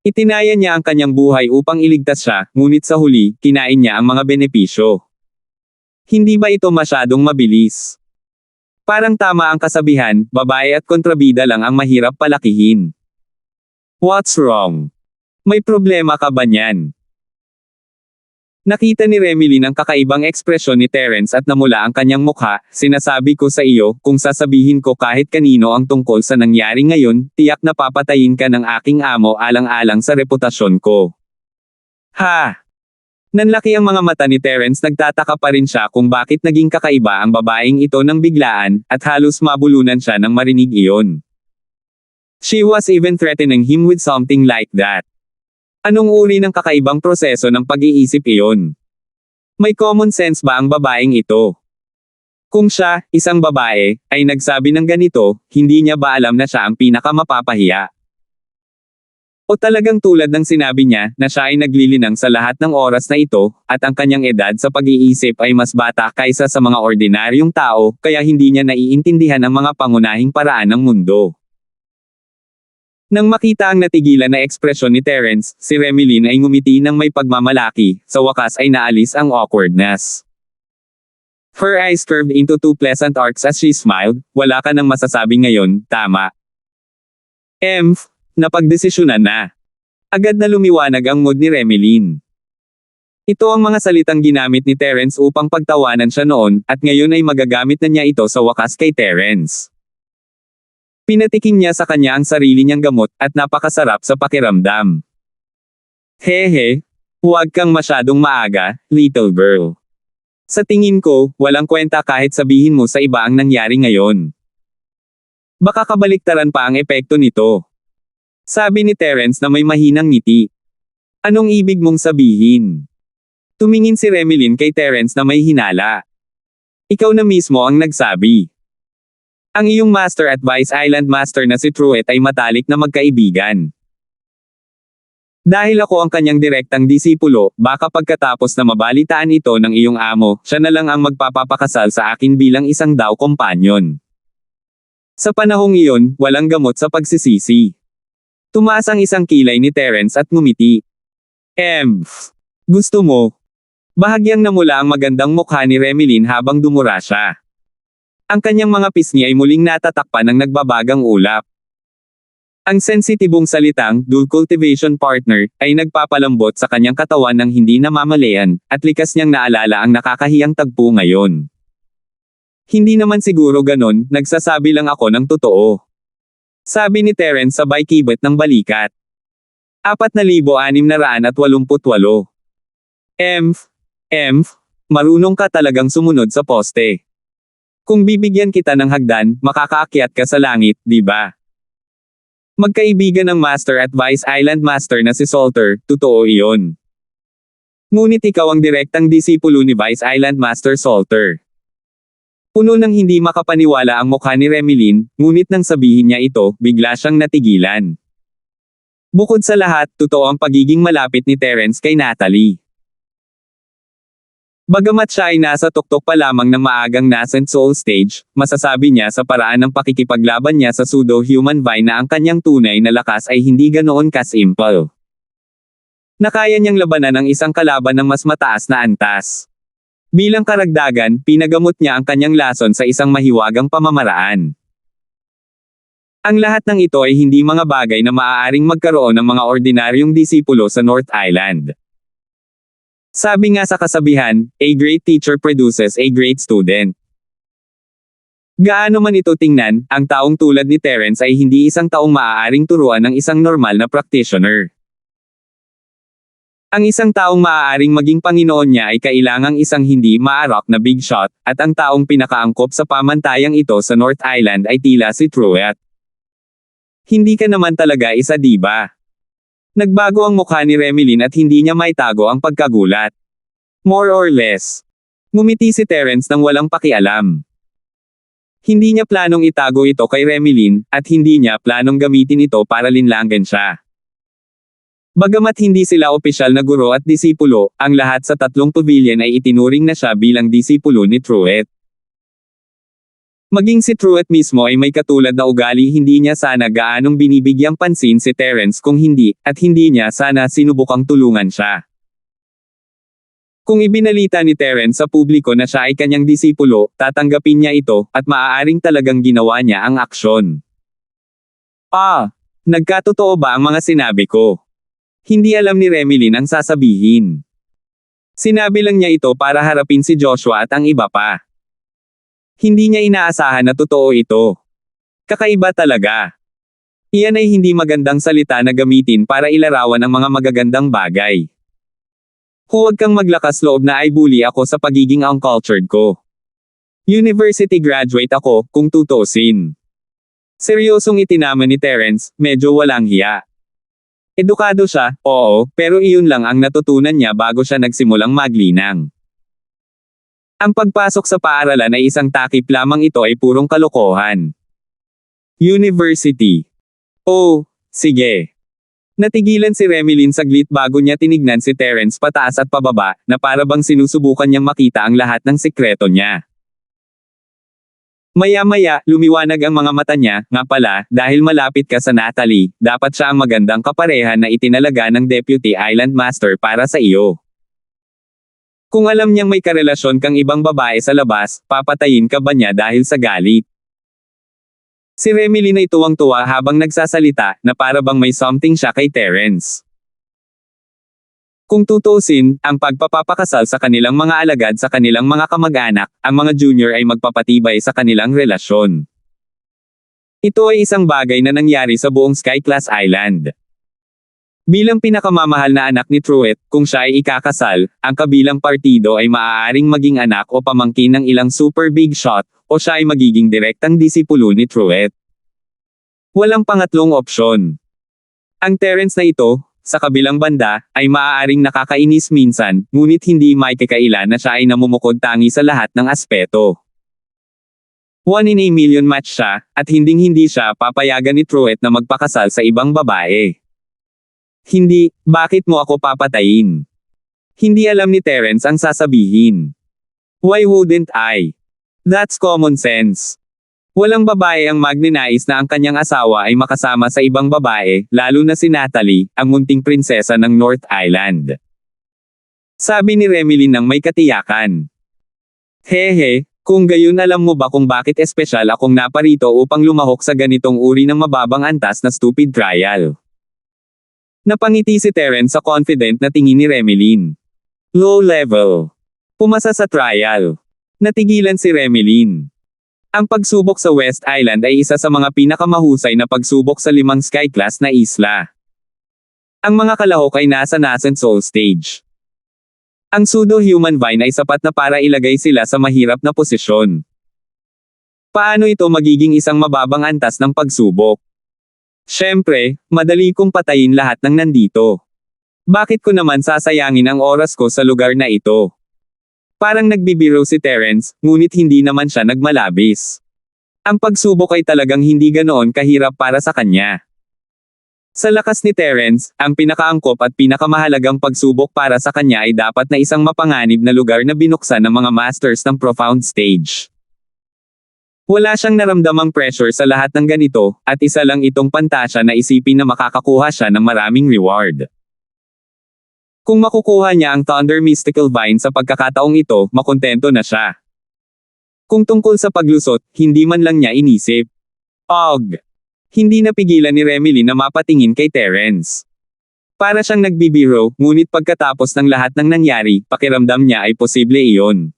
Speaker 1: Itinaya niya ang kanyang buhay upang iligtas siya, ngunit sa huli, kinain niya ang mga benepisyo. Hindi ba ito masyadong mabilis? Parang tama ang kasabihan, babae at kontrabida lang ang mahirap palakihin. What's wrong? May problema ka ba niyan? Nakita ni Remeline ang kakaibang ekspresyon ni Terence at namula ang kanyang mukha. Sinasabi ko sa iyo, kung sasabihin ko kahit kanino ang tungkol sa nangyari ngayon, tiyak na papatayin ka ng aking amo alang-alang sa reputasyon ko. Ha! Nanlaki ang mga mata ni Terence, nagtataka pa rin siya kung bakit naging kakaiba ang babaeng ito nang biglaan, at halos mabulunan siya nang marinig iyon. She was even threatening him with something like that. Anong uri ng kakaibang proseso ng pag-iisip iyon? May common sense ba ang babaeng ito? Kung siya, isang babae, ay nagsabi ng ganito, hindi niya ba alam na siya ang pinakamapapahiya? O talagang tulad ng sinabi niya, na siya ay naglilinang sa lahat ng oras na ito, at ang kanyang edad sa pag-iisip ay mas bata kaysa sa mga ordinaryong tao, kaya hindi niya naiintindihan ang mga pangunahing paraan ng mundo. Nang makita ang natigilan na ekspresyon ni Terence, si Remeline ay ngumiti ng may pagmamalaki, sa wakas ay naalis ang awkwardness. Her eyes curved into two pleasant arcs as she smiled, wala ka nang masasabi ngayon, tama. Napagdesisyonan na. Agad na lumiwanag ang mood ni Remeline. Ito ang mga salitang ginamit ni Terence upang pagtawanan siya noon, at ngayon ay magagamit na niya ito sa wakas kay Terence. Pinatikim niya sa kanya ang sarili niyang gamot, at napakasarap sa pakiramdam. Hehe, huwag kang masyadong maaga, little girl. Sa tingin ko, walang kwenta kahit sabihin mo sa iba ang nangyari ngayon. Baka kabaliktaran pa ang epekto nito. Sabi ni Terence na may mahinang ngiti. Anong ibig mong sabihin? Tumingin si Remeline kay Terence na may hinala. Ikaw na mismo ang nagsabi. Ang iyong master at Vice Island Master na si Truett ay matalik na magkaibigan. Dahil ako ang kanyang direktang disipulo, baka pagkatapos na mabalitaan ito ng iyong amo, siya na lang ang magpapapakasal sa akin bilang isang daw kompanyon. Sa panahong iyon, walang gamot sa pagsisisi. Tumaas ang isang kilay ni Terence at ngumiti. Gusto mo? Bahagyang namula ang magandang mukha ni Remeline habang dumura siya. Ang kanyang mga pisngi ay muling natatakpan ng nagbabagang ulap. Ang sensitibong salitang, dual cultivation partner, ay nagpapalambot sa kanyang katawan ng hindi namamalayan, at likas niyang naalala ang nakakahiyang tagpo ngayon. Hindi naman siguro ganon, nagsasabi lang ako ng totoo. Sabi ni Terence sabay kibet ng balikat. 4,688. Marunong ka talagang sumunod sa poste. Kung bibigyan kita ng hagdan, makakaakyat ka sa langit, di ba? Magkaibigan ng Master at Vice Island Master na si Salter, totoo iyon. Ngunit ikaw ang direktang disipulo ni Vice Island Master Salter. Puno ng hindi makapaniwala ang mukha ni Remeline, ngunit nang sabihin niya ito, bigla siyang natigilan. Bukod sa lahat, totoo ang pagiging malapit ni Terence kay Natalie. Bagamat siya ay nasa tuktok pa lamang ng maagang nascent soul stage, masasabi niya sa paraan ng pakikipaglaban niya sa pseudo-human vine na ang kanyang tunay na lakas ay hindi ganoon kasimple. Nakaya niyang labanan ang isang kalaban ng mas mataas na antas. Bilang karagdagan, pinagamot niya ang kanyang lason sa isang mahiwagang pamamaraan. Ang lahat ng ito ay hindi mga bagay na maaaring magkaroon ng mga ordinaryong disipulo sa North Island. Sabi nga sa kasabihan, a great teacher produces a great student. Gaano man ito tingnan, ang taong tulad ni Terence ay hindi isang taong maaaring turuan ng isang normal na practitioner. Ang isang taong maaaring maging Panginoon niya ay kailangang isang hindi maarok na big shot, at ang taong pinakaangkop sa pamantayang ito sa North Island ay tila si Truett. Hindi ka naman talaga isa, diba? Nagbago ang mukha ni Remilyn at hindi niya maitago ang pagkagulat. More or less. Ngumiti si Terence nang walang pakialam. Hindi niya planong itago ito kay Remilyn, at hindi niya planong gamitin ito para linlangan siya. Bagamat hindi sila opisyal na guro at disipulo, ang lahat sa tatlong pavilion ay itinuring na siya bilang disipulo ni Truett. Maging si Truett mismo ay may katulad na ugali, hindi niya sana gaanong binibigyang pansin si Terence kung hindi, at hindi niya sana sinubukang tulungan siya. Kung ibinalita ni Terence sa publiko na siya ay kanyang disipulo, tatanggapin niya ito, at maaaring talagang ginawa niya ang aksyon. Nagkatotoo ba ang mga sinabi ko? Hindi alam ni Remilyn ang sasabihin. Sinabi lang niya ito para harapin si Joshua at ang iba pa. Hindi niya inaasahan na totoo ito. Kakaiba talaga. Iyan ay hindi magandang salita na gamitin para ilarawan ang mga magagandang bagay. Huwag kang maglakas loob na ay bully ako sa pagiging uncultured ko. University graduate ako, kung tutuusin. Seryosong itinama ni Terence, medyo walang hiya. Edukado siya, oo, pero iyon lang ang natutunan niya bago siya nagsimulang maglinang. Ang pagpasok sa paaralan ay isang takip lamang, ito ay purong kalokohan. University. Sige. Natigilan si Remilyn saglit bago niya tinignan si Terence pataas at pababa, na para bang sinusubukan niyang makita ang lahat ng sikreto niya. Maya-maya, lumiwanag ang mga mata niya, nga pala, dahil malapit ka sa Natalie, dapat siya ang magandang kapareha na itinalaga ng Deputy Island Master para sa iyo. Kung alam niyang may karelasyon kang ibang babae sa labas, papatayin ka ba niya dahil sa galit? Si Remilyn ay tuwang-tuwa habang nagsasalita, na para bang may something siya kay Terence. Kung tutuusin, ang pagpapakasal sa kanilang mga alagad sa kanilang mga kamag-anak, ang mga junior ay magpapatibay sa kanilang relasyon. Ito ay isang bagay na nangyari sa buong Skyclass Island. Bilang pinakamamahal na anak ni Truett, kung siya ay ikakasal, ang kabilang partido ay maaaring maging anak o pamangkin ng ilang super big shot, o siya ay magiging direktang disipulo ni Truett. Walang pangatlong opsyon. Ang Terence na ito, sa kabilang banda, ay maaaring nakakainis minsan, ngunit hindi maikakaila na siya ay namumukod tangi sa lahat ng aspeto. 1 in a million match siya, at hinding-hindi siya papayagan ni Truett na magpakasal sa ibang babae. Hindi, bakit mo ako papatayin? Hindi alam ni Terence ang sasabihin. Why wouldn't I? That's common sense. Walang babae ang magninais na ang kanyang asawa ay makasama sa ibang babae, lalo na si Natalie, ang munting prinsesa ng North Island. Sabi ni Remilyn nang may katiyakan. Hehe, kung gayon, alam mo ba kung bakit espesyal akong naparito upang lumahok sa ganitong uri ng mababang antas na stupid trial? Napangiti si Terence sa confident na tingin ni Remilyn. Low level. Pumasa sa trial. Natigilan si Remilyn. Ang pagsubok sa West Island ay isa sa mga pinakamahusay na pagsubok sa 5 Skyclass na isla. Ang mga kalahok ay nasa nascent soul stage. Ang pseudo-human vine ay sapat na para ilagay sila sa mahirap na posisyon. Paano ito magiging isang mababang antas ng pagsubok? Siyempre, madali kong patayin lahat ng nandito. Bakit ko naman sasayangin ang oras ko sa lugar na ito? Parang nagbibiro si Terence, ngunit hindi naman siya nagmalabis. Ang pagsubok ay talagang hindi ganoon kahirap para sa kanya. Sa lakas ni Terence, ang pinakaangkop at pinakamahalagang pagsubok para sa kanya ay dapat na isang mapanganib na lugar na binuksan ng mga masters ng profound stage. Wala siyang naramdamang pressure sa lahat ng ganito, at isa lang itong pantasya na isipin na makakakuha siya ng maraming reward. Kung makukuha niya ang Thunder Mystical Vine sa pagkakataong ito, makontento na siya. Kung tungkol sa paglusot, hindi man lang niya inisip. Hindi napigilan ni Remilyn na mapatingin kay Terence. Para siyang nagbibiro, ngunit pagkatapos ng lahat ng nangyari, pakiramdam niya ay posible iyon.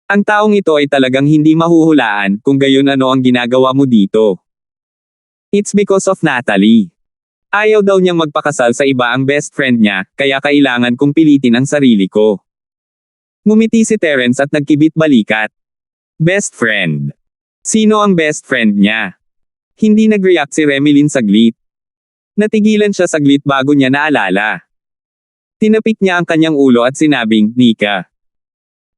Speaker 1: Ang taong ito ay talagang hindi mahuhulaan, kung gayon ano ang ginagawa mo dito. It's because of Natalie. Ayaw daw niyang magpakasal sa iba ang best friend niya, kaya kailangan kong pilitin ang sarili ko. Ngumiti si Terence at nagkibit balikat. Best friend. Sino ang best friend niya? Hindi nag-react si Remilyn saglit. Natigilan siya saglit bago niya naalala. Tinapik niya ang kanyang ulo at sinabing, Nika.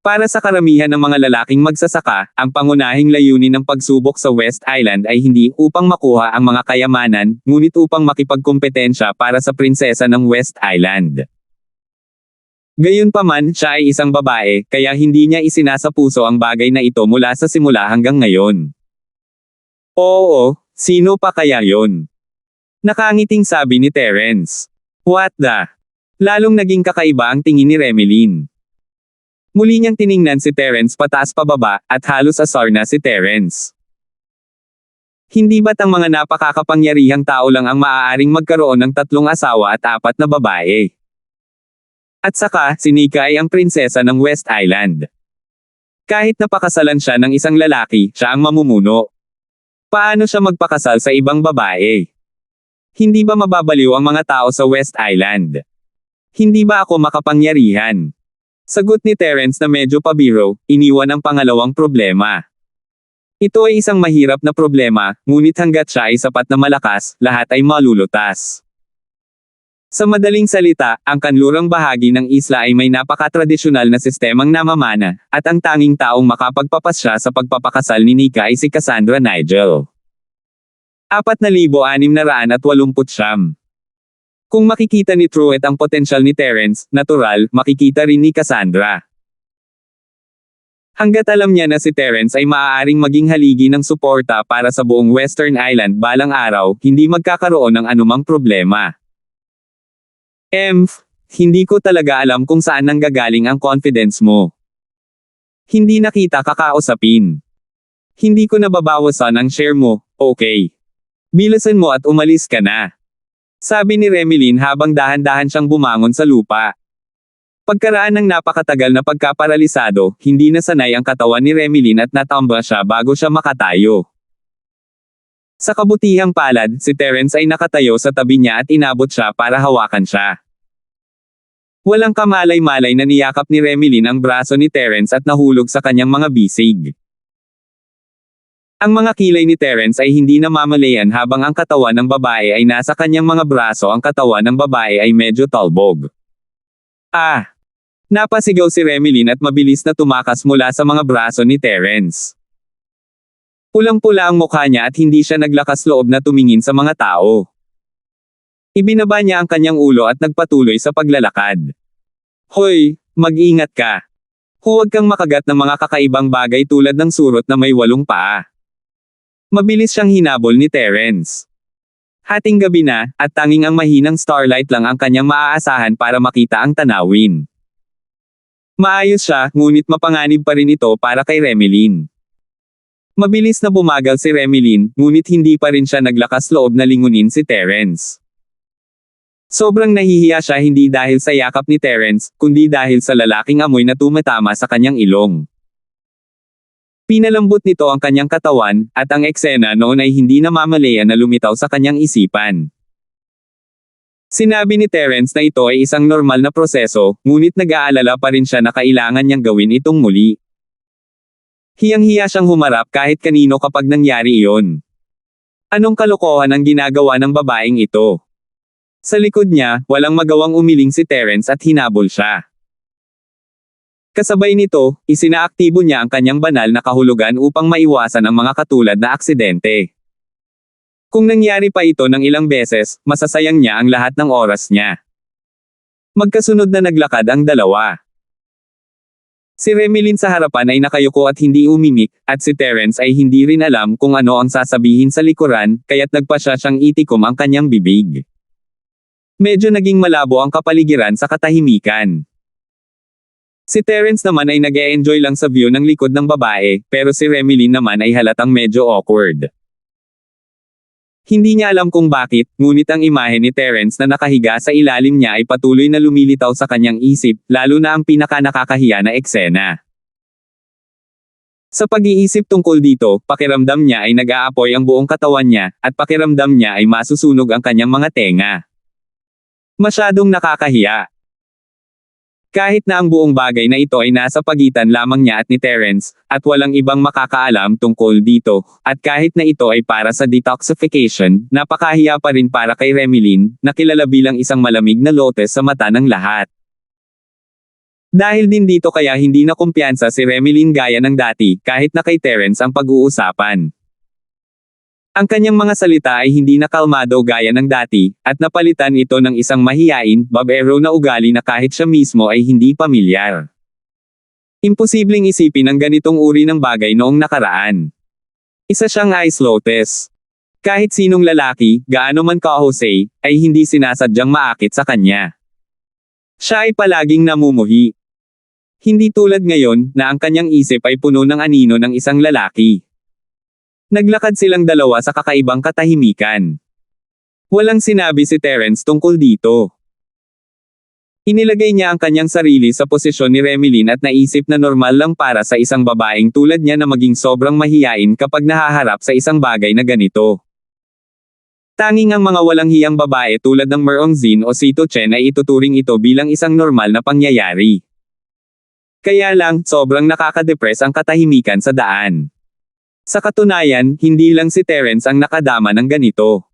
Speaker 1: Para sa karamihan ng mga lalaking magsasaka, ang pangunahing layunin ng pagsubok sa West Island ay hindi upang makuha ang mga kayamanan, ngunit upang makipagkompetensya para sa prinsesa ng West Island. Gayunpaman, siya ay isang babae, kaya hindi niya isinasapuso ang bagay na ito mula sa simula hanggang ngayon. Oo, sino pa kaya yon? Nakangiting sabi ni Terence. What the? Lalong naging kakaiba ang tingin ni Remilyn. Muli niyang tiningnan si Terence pataas pababa, at halos asar na si Terence. Hindi ba't ang mga napakakapangyarihang tao lang ang maaaring magkaroon ng 3 asawa at 4 na babae? At saka, si Nika ay ang prinsesa ng West Island. Kahit napakasalan siya ng isang lalaki, siya ang mamumuno. Paano siya magpakasal sa ibang babae? Hindi ba mababaliw ang mga tao sa West Island? Hindi ba ako makapangyarihan? Sagot ni Terence na medyo pabiro, iniwan ang pangalawang problema. Ito ay isang mahirap na problema, ngunit hanggat siya ay sapat na malakas, lahat ay malulutas. Sa madaling salita, ang kanlurang bahagi ng isla ay may napakatradisyonal na sistemang namamana, at ang tanging taong makapagpapasya sa pagpapakasal ni Nika ay si Cassandra Nigel. 4,689. Kung makikita ni Truett ang potensyal ni Terence, natural, makikita rin ni Cassandra. Hanggat alam niya na si Terence ay maaaring maging haligi ng suporta para sa buong Western Island balang araw, hindi magkakaroon ng anumang problema. Hindi ko talaga alam kung saan nanggagaling ang confidence mo. Hindi na kita kakausapin. Hindi ko nababawasan ang share mo, okay? Bilisan mo at umalis ka na. Sabi ni Remilyn habang dahan-dahan siyang bumangon sa lupa. Pagkaraan ng napakatagal na pagkaparalisado, hindi na sanay ang katawan ni Remilyn at natamba siya bago siya makatayo. Sa kabutihang palad, si Terence ay nakatayo sa tabi niya at inabot siya para hawakan siya. Walang kamalay-malay na niyakap ni Remilyn ang braso ni Terence at nahulog sa kanyang mga bisig. Ang mga kilay ni Terence ay hindi namamalayan habang ang katawan ng babae ay nasa kanyang mga braso, ang katawan ng babae ay medyo talbog. Napasigaw si Remilyn at mabilis na tumakas mula sa mga braso ni Terence. Pulang-pula ang mukha niya at hindi siya naglakas loob na tumingin sa mga tao. Ibinaba niya ang kanyang ulo at nagpatuloy sa paglalakad. Hoy, mag-ingat ka. Huwag kang makagat ng mga kakaibang bagay tulad ng surot na may 8 paa. Mabilis siyang hinabol ni Terence. Hating gabi na, at tanging ang mahinang starlight lang ang kanyang maaasahan para makita ang tanawin. Maayos siya, ngunit mapanganib pa rin ito para kay Remilyn. Mabilis na bumagal si Remilyn, ngunit hindi pa rin siya naglakas loob na lingunin si Terence. Sobrang nahihiya siya hindi dahil sa yakap ni Terence, kundi dahil sa lalaking amoy na tumatama sa kanyang ilong. Pinalambot nito ang kanyang katawan, at ang eksena noon ay hindi namamalayan na lumitaw sa kanyang isipan. Sinabi ni Terence na ito ay isang normal na proseso, ngunit nag-aalala pa rin siya na kailangan niyang gawin itong muli. Hiyang-hiya siyang humarap kahit kanino kapag nangyari iyon. Anong kalokohan ang ginagawa ng babaeng ito? Sa likod niya, walang magawang umiling si Terence at hinabol siya. Kasabay nito, isinaaktibo niya ang kanyang banal na kahulugan upang maiwasan ang mga katulad na aksidente. Kung nangyari pa ito ng ilang beses, masasayang niya ang lahat ng oras niya. Magkasunod na naglakad ang dalawa. Si Remilyn sa harapan ay nakayuko at hindi umimik, at si Terence ay hindi rin alam kung ano ang sasabihin sa likuran, kaya't nagpasya siyang itikom ang kanyang bibig. Medyo naging malabo ang kapaligiran sa katahimikan. Si Terence naman ay nag-e-enjoy lang sa view ng likod ng babae, pero si Remilyn naman ay halatang medyo awkward. Hindi niya alam kung bakit, ngunit ang imahe ni Terence na nakahiga sa ilalim niya ay patuloy na lumilitaw sa kanyang isip, lalo na ang pinaka-nakakahiya na eksena. Sa pag-iisip tungkol dito, pakiramdam niya ay nag-aapoy ang buong katawan niya, at pakiramdam niya ay masusunog ang kanyang mga tenga. Masyadong nakakahiya. Kahit na ang buong bagay na ito ay nasa pagitan lamang niya at ni Terence, at walang ibang makakaalam tungkol dito, at kahit na ito ay para sa detoxification, napakahiya pa rin para kay Remilyn, na kilala bilang isang malamig na lotes sa mata ng lahat. Dahil din dito kaya hindi na kumpiyansa si Remilyn gaya ng dati, kahit na kay Terence ang pag-uusapan. Ang kanyang mga salita ay hindi na kalmado gaya ng dati, at napalitan ito ng isang mahiyain, babaero na ugali na kahit siya mismo ay hindi pamilyar. Imposibleng isipin ang ganitong uri ng bagay noong nakaraan. Isa siyang ice lotus. Kahit sinong lalaki, gaano man ka-Jose, ay hindi sinasadyang maakit sa kanya. Siya ay palaging namumuhi. Hindi tulad ngayon, na ang kanyang isip ay puno ng anino ng isang lalaki. Naglakad silang dalawa sa kakaibang katahimikan. Walang sinabi si Terence tungkol dito. Inilagay niya ang kanyang sarili sa posisyon ni Remilyn at naisip na normal lang para sa isang babaeng tulad niya na maging sobrang mahiyain kapag nahaharap sa isang bagay na ganito. Tanging ang mga walang hiyang babae tulad ng Merong Zin o Sito Chen ay ituturing ito bilang isang normal na pangyayari. Kaya lang, sobrang nakakadepress ang katahimikan sa daan. Sa katunayan, hindi lang si Terence ang nakadama ng ganito.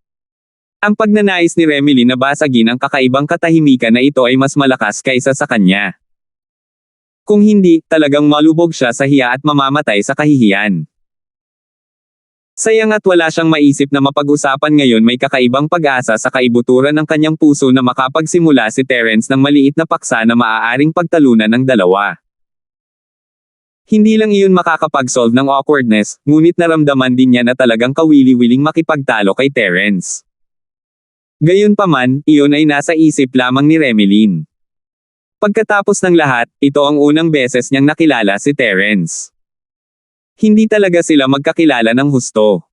Speaker 1: Ang pagnanais ni Remilyn na basagin ang kakaibang katahimikan na ito ay mas malakas kaysa sa kanya. Kung hindi, talagang malubog siya sa hiya at mamamatay sa kahihiyan. Sayang at wala siyang maisip na mapag-usapan ngayon, may kakaibang pag-asa sa kaibuturan ng kanyang puso na makapagsimula si Terence ng maliit na paksa na maaaring pagtalunan ng dalawa. Hindi lang iyon makakapag-solve ng awkwardness, ngunit naramdaman din niya na talagang kawili-wiling makipagtalo kay Terence. Gayunpaman, iyon ay nasa isip lamang ni Remilyn. Pagkatapos ng lahat, ito ang unang beses niyang nakilala si Terence. Hindi talaga sila magkakilala ng husto.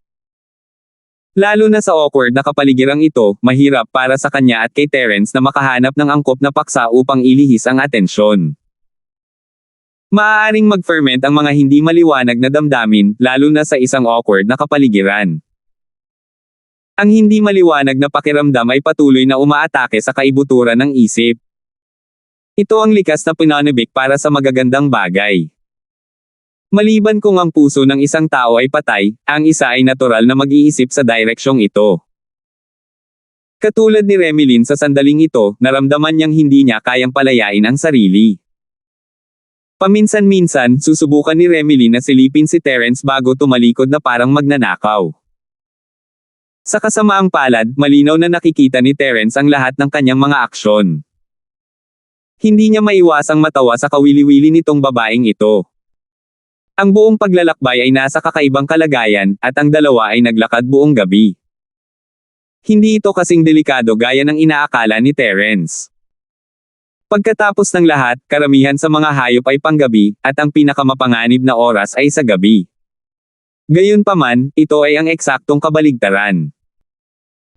Speaker 1: Lalo na sa awkward na kapaligirang ito, mahirap para sa kanya at kay Terence na makahanap ng angkop na paksa upang ilihis ang atensyon. Maaaring mag-ferment ang mga hindi maliwanag na damdamin, lalo na sa isang awkward na kapaligiran. Ang hindi maliwanag na pakiramdam ay patuloy na umaatake sa kaibuturan ng isip. Ito ang likas na pinanibik para sa magagandang bagay. Maliban kung ang puso ng isang tao ay patay, ang isa ay natural na mag-iisip sa direksyong ito. Katulad ni Remilyn sa sandaling ito, naramdaman niyang hindi niya kayang palayain ang sarili. Paminsan-minsan, susubukan ni Remilyn na silipin si Terence bago tumalikod na parang magnanakaw. Sa kasamaang palad, malinaw na nakikita ni Terence ang lahat ng kanyang mga aksyon. Hindi niya maiwasang matawa sa kawili-wili nitong babaeng ito. Ang buong paglalakbay ay nasa kakaibang kalagayan, at ang dalawa ay naglakad buong gabi. Hindi ito kasing delikado gaya ng inaakala ni Terence. Pagkatapos ng lahat, karamihan sa mga hayop ay panggabi, at ang pinakamapanganib na oras ay sa gabi. Gayunpaman, ito ay ang eksaktong kabaligtaran.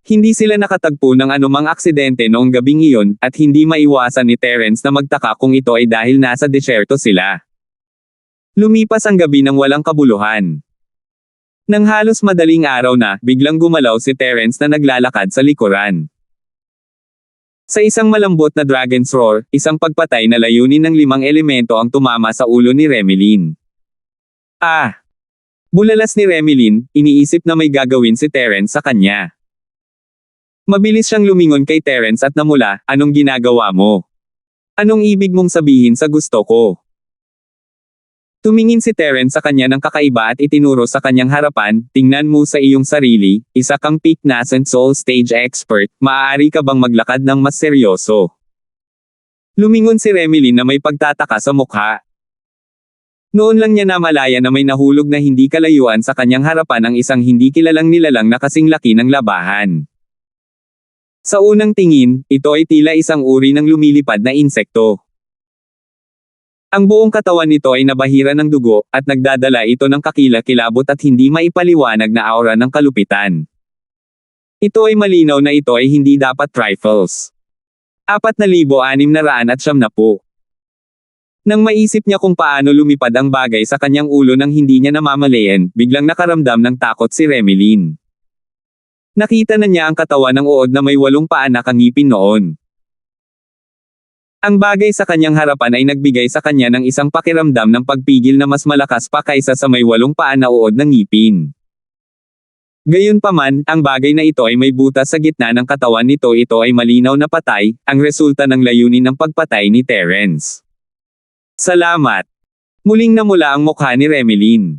Speaker 1: Hindi sila nakatagpo ng anumang aksidente noong gabing iyon, at hindi maiwasan ni Terence na magtaka kung ito ay dahil nasa desyerto sila. Lumipas ang gabi ng walang kabuluhan. Nang halos madaling araw na, biglang gumalaw si Terence na naglalakad sa likuran. Sa isang malambot na dragon's roar, isang pagpatay na layunin ng 5 elemento ang tumama sa ulo ni Remilyn. Bulalas ni Remilyn, iniisip na may gagawin si Terence sa kanya. Mabilis siyang lumingon kay Terence at namula, "Anong ginagawa mo? Anong ibig mong sabihin sa gusto ko?" Tumingin si Terence sa kanya ng kakaiba at itinuro sa kanyang harapan, tingnan mo sa iyong sarili, isa kang peak nascent soul stage expert, maaari ka bang maglakad ng mas seryoso? Lumingon si Remilyn na may pagtataka sa mukha. Noon lang niya namalaya na may nahulog na hindi kalayuan sa kanyang harapan ang isang hindi kilalang nilalang na kasing laki ng labahan. Sa unang tingin, ito ay tila isang uri ng lumilipad na insekto. Ang buong katawan nito ay nabahira ng dugo, at nagdadala ito ng kakilakilabot at hindi maipaliwanag na aura ng kalupitan. Ito ay malinaw na ito ay hindi dapat trifles. 4,670. Nang maisip niya kung paano lumipad ang bagay sa kanyang ulo nang hindi niya namamalayan, biglang nakaramdam ng takot si Remilyn. Nakita na niya ang katawan ng uod na may 8 paa na kangipin noon. Ang bagay sa kanyang harapan ay nagbigay sa kanya ng isang pakiramdam ng pagpigil na mas malakas pa kaysa sa may 8 paa na uod ng ngipin. Gayunpaman, ang bagay na ito ay may butas sa gitna ng katawan nito. Ito ay malinaw na patay, ang resulta ng layunin ng pagpatay ni Terence. Salamat. Muling namula ang mukha ni Remilyn.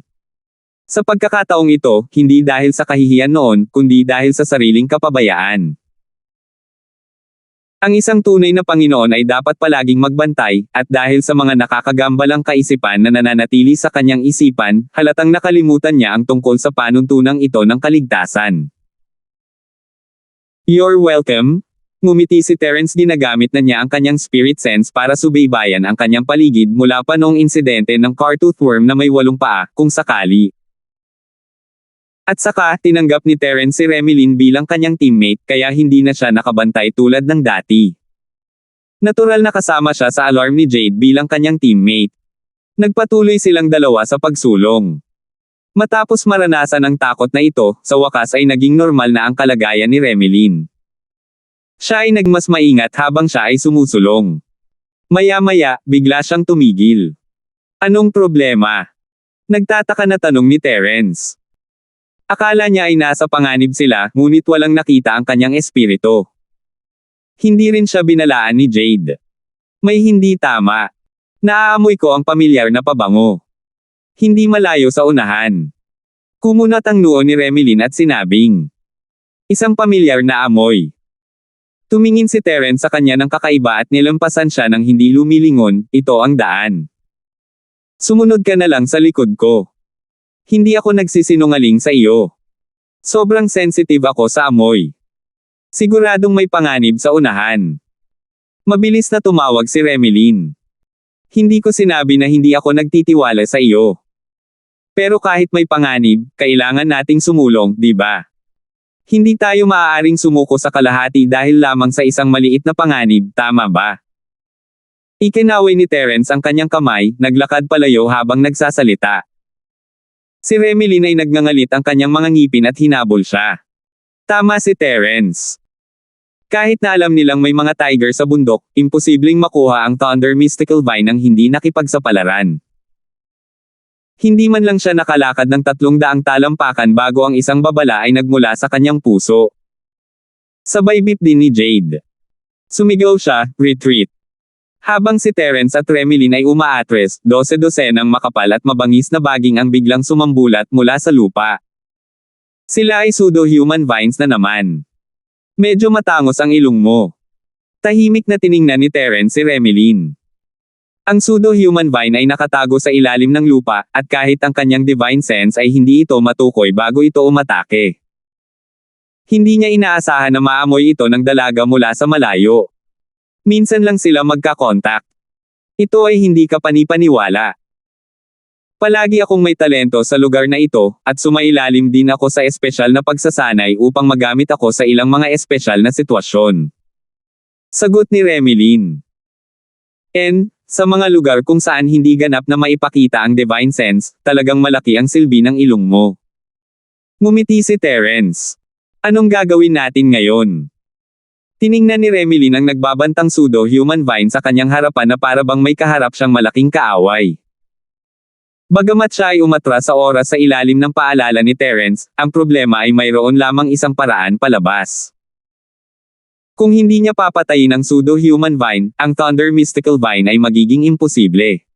Speaker 1: Sa pagkakataong ito, hindi dahil sa kahihiyan noon, kundi dahil sa sariling kapabayaan. Ang isang tunay na Panginoon ay dapat palaging magbantay, at dahil sa mga nakakagambalang kaisipan na nananatili sa kanyang isipan, halatang nakalimutan niya ang tungkol sa panuntunang ito ng kaligtasan. You're welcome. Ngumiti si Terence. Ginagamit na niya ang kanyang spirit sense para subaybayan ang kanyang paligid mula pa noong insidente ng Cartooth Worm na may 8 paa, kung sakali. At saka, tinanggap ni Terence si Remilyn bilang kanyang teammate, kaya hindi na siya nakabantay tulad ng dati. Natural na kasama siya sa alarm ni Jade bilang kanyang teammate. Nagpatuloy silang dalawa sa pagsulong. Matapos maranasan ang takot na ito, sa wakas ay naging normal na ang kalagayan ni Remilyn. Siya ay nagmas maingat habang siya ay sumusulong. Maya-maya, bigla siyang tumigil. Anong problema? Nagtataka na tanong ni Terence. Akala niya ay nasa panganib sila, ngunit walang nakita ang kanyang espiritu. Hindi rin siya binalaan ni Jade. May hindi tama. Naaamoy ko ang pamilyar na pabango. Hindi malayo sa unahan. Kumunat ang noo ni Remilyn at sinabing, isang pamilyar na amoy. Tumingin si Terence sa kanya ng kakaiba at nilampasan siya ng hindi lumilingon, ito ang daan. Sumunod ka na lang sa likod ko. Hindi ako nagsisinungaling sa iyo. Sobrang sensitive ako sa amoy. Siguradong may panganib sa unahan. Mabilis na tumawag si Remilyn. Hindi ko sinabi na hindi ako nagtitiwala sa iyo. Pero kahit may panganib, kailangan nating sumulong, di ba? Hindi tayo maaaring sumuko sa kalahati dahil lamang sa isang maliit na panganib, tama ba? Ikinaway ni Terence ang kanyang kamay, naglakad palayo habang nagsasalita. Si Remilyn ay nagngangalit ang kanyang mga ngipin at hinabol siya. Tama si Terence. Kahit na alam nilang may mga tiger sa bundok, imposibleng makuha ang Thunder Mystical Vine nang hindi nakipagsapalaran. Hindi man lang siya nakalakad ng 300 talampakan bago ang isang babala ay nagmula sa kanyang puso. Sabay bip din ni Jade. Sumigaw siya, retreat. Habang si Terence at Remilyn ay umaatres, 12-12 ng makapal at mabangis na baging ang biglang sumambulat mula sa lupa. Sila ay pseudo-human vines na naman. Medyo matangos ang ilong mo. Tahimik na tiningnan ni Terence si Remilyn. Ang pseudo-human vine ay nakatago sa ilalim ng lupa, at kahit ang kanyang divine sense ay hindi ito matukoy bago ito umatake. Hindi niya inaasahan na maamoy ito ng dalaga mula sa malayo. Minsan lang sila magkakontak. Ito ay hindi ka panipaniwala. Palagi akong may talento sa lugar na ito, at sumailalim din ako sa espesyal na pagsasanay upang magamit ako sa ilang mga espesyal na sitwasyon. Sagot ni Remilyn. Sa mga lugar kung saan hindi ganap na maipakita ang divine sense, talagang malaki ang silbi ng ilong mo. Ngumiti si Terence. Anong gagawin natin ngayon? Tiningnan ni Remilyn ang nagbabantang pseudo-human vine sa kanyang harapan na para bang may kaharap siyang malaking kaaway. Bagamat siya ay umatras sa oras sa ilalim ng paalala ni Terence, ang problema ay mayroon lamang isang paraan palabas. Kung hindi niya papatayin ang pseudo-human vine, ang Thunder Mystical Vine ay magiging imposible.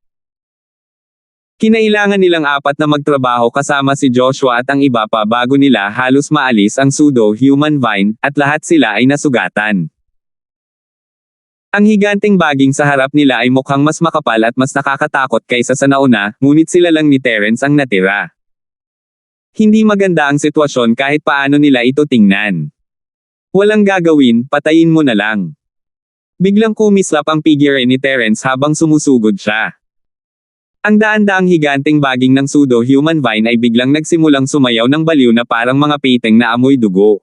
Speaker 1: Kinailangan nilang apat na magtrabaho kasama si Joshua at ang iba pa bago nila halos maalis ang pseudo-human vine, at lahat sila ay nasugatan. Ang higanteng baging sa harap nila ay mukhang mas makapal at mas nakakatakot kaysa sa nauna, ngunit sila lang ni Terence ang natira. Hindi maganda ang sitwasyon kahit paano nila ito tingnan. Walang gagawin, patayin mo na lang. Biglang kumislap ang figure ni Terence habang sumusugod siya. Ang daan-daang higanteng baging ng pseudo-human vine ay biglang nagsimulang sumayaw ng baliw na parang mga piteng na amoy dugo.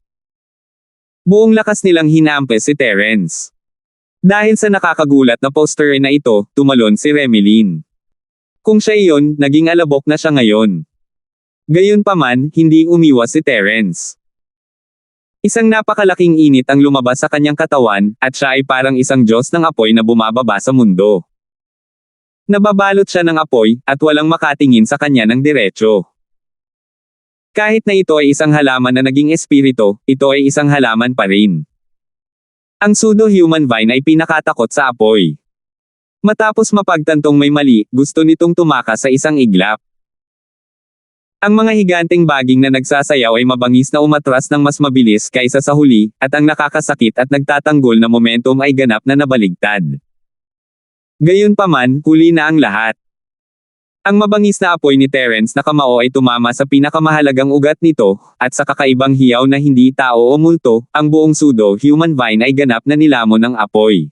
Speaker 1: Buong lakas nilang hinampes si Terence. Dahil sa nakakagulat na poster na ito, tumalon si Remilyn. Kung siya iyon, naging alabok na siya ngayon. Gayunpaman, hindi umiwas si Terence. Isang napakalaking init ang lumabas sa kanyang katawan, at siya ay parang isang Diyos ng apoy na bumababa sa mundo. Nababalot siya ng apoy, at walang makatingin sa kanya ng diretsyo. Kahit na ito ay isang halaman na naging espiritu, ito ay isang halaman pa rin. Ang pseudo-human vine ay pinakatakot sa apoy. Matapos mapagtantong may mali, gusto nitong tumakas sa isang iglap. Ang mga higanteng baging na nagsasayaw ay mabangis na umatras ng mas mabilis kaysa sa huli, at ang nakakasakit at nagtatanggol na momentum ay ganap na nabaligtad. Gayunpaman, huli na ang lahat. Ang mabangis na apoy ni Terence na kamao ay tumama sa pinakamahalagang ugat nito, at sa kakaibang hiyaw na hindi tao o multo, ang buong pseudo-human vine ay ganap na nilamon ng apoy.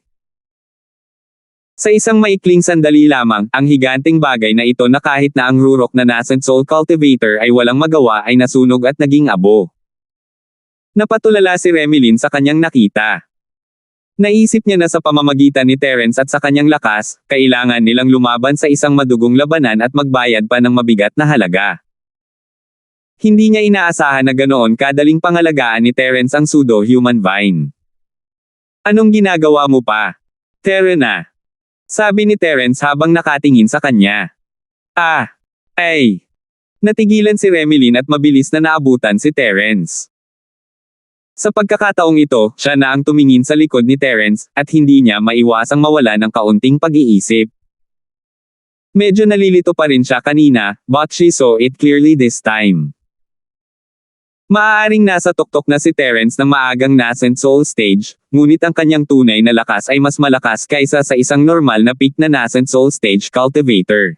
Speaker 1: Sa isang maikling sandali lamang, ang higanteng bagay na ito na kahit na ang rurok na nascent soul cultivator ay walang magawa ay nasunog at naging abo. Napatulala si Remilyn sa kanyang nakita. Naisip niya na sa pamamagitan ni Terence at sa kanyang lakas, kailangan nilang lumaban sa isang madugong labanan at magbayad pa ng mabigat na halaga. Hindi niya inaasahan na ganoon kadaling pangalagaan ni Terence ang pseudo-human vine. Anong ginagawa mo pa? Terena. Sabi ni Terence habang nakatingin sa kanya. Ay. Natigilan si Remilyn at mabilis na naabutan si Terence. Sa pagkakataong ito, siya na ang tumingin sa likod ni Terence, at hindi niya maiwasang mawala ng kaunting pag-iisip. Medyo nalilito pa rin siya kanina, but she saw it clearly this time. Maaaring nasa tuktok na si Terence ng maagang nascent soul stage, ngunit ang kanyang tunay na lakas ay mas malakas kaysa sa isang normal na peak na nascent soul stage cultivator.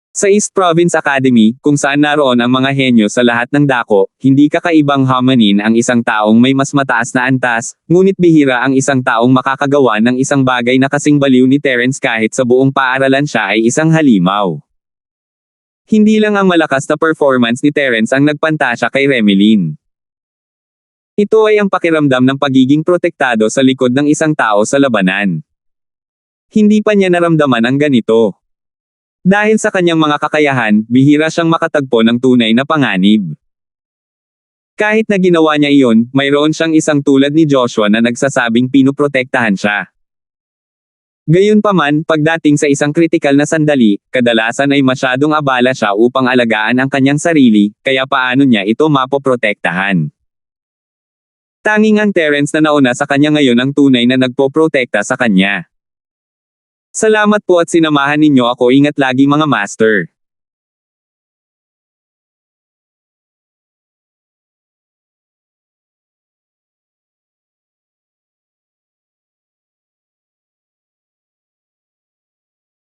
Speaker 1: Sa East Province Academy, kung saan naroon ang mga henyo sa lahat ng dako, hindi kakaibang hamanin ang isang taong may mas mataas na antas, ngunit bihira ang isang taong makakagawa ng isang bagay na kasing baliw ni Terence kahit sa buong paaralan siya ay isang halimaw. Hindi lang ang malakas na performance ni Terence ang nagpantasya kay Remilyn. Ito ay ang pakiramdam ng pagiging protektado sa likod ng isang tao sa labanan. Hindi pa niya naramdaman ang ganito. Dahil sa kanyang mga kakayahan, bihira siyang makatagpo ng tunay na panganib. Kahit na ginawa niya iyon, mayroon siyang isang tulad ni Joshua na nagsasabing pinuprotektahan siya. Gayunpaman, pagdating sa isang kritikal na sandali, kadalasan ay masyadong abala siya upang alagaan ang kanyang sarili, kaya paano niya ito mapoprotektahan. Tanging ang Terence na nauna sa kanya ngayon ang tunay na nagpoprotekta sa kanya. Salamat po at sinamahan ninyo ako, ingat lagi mga master.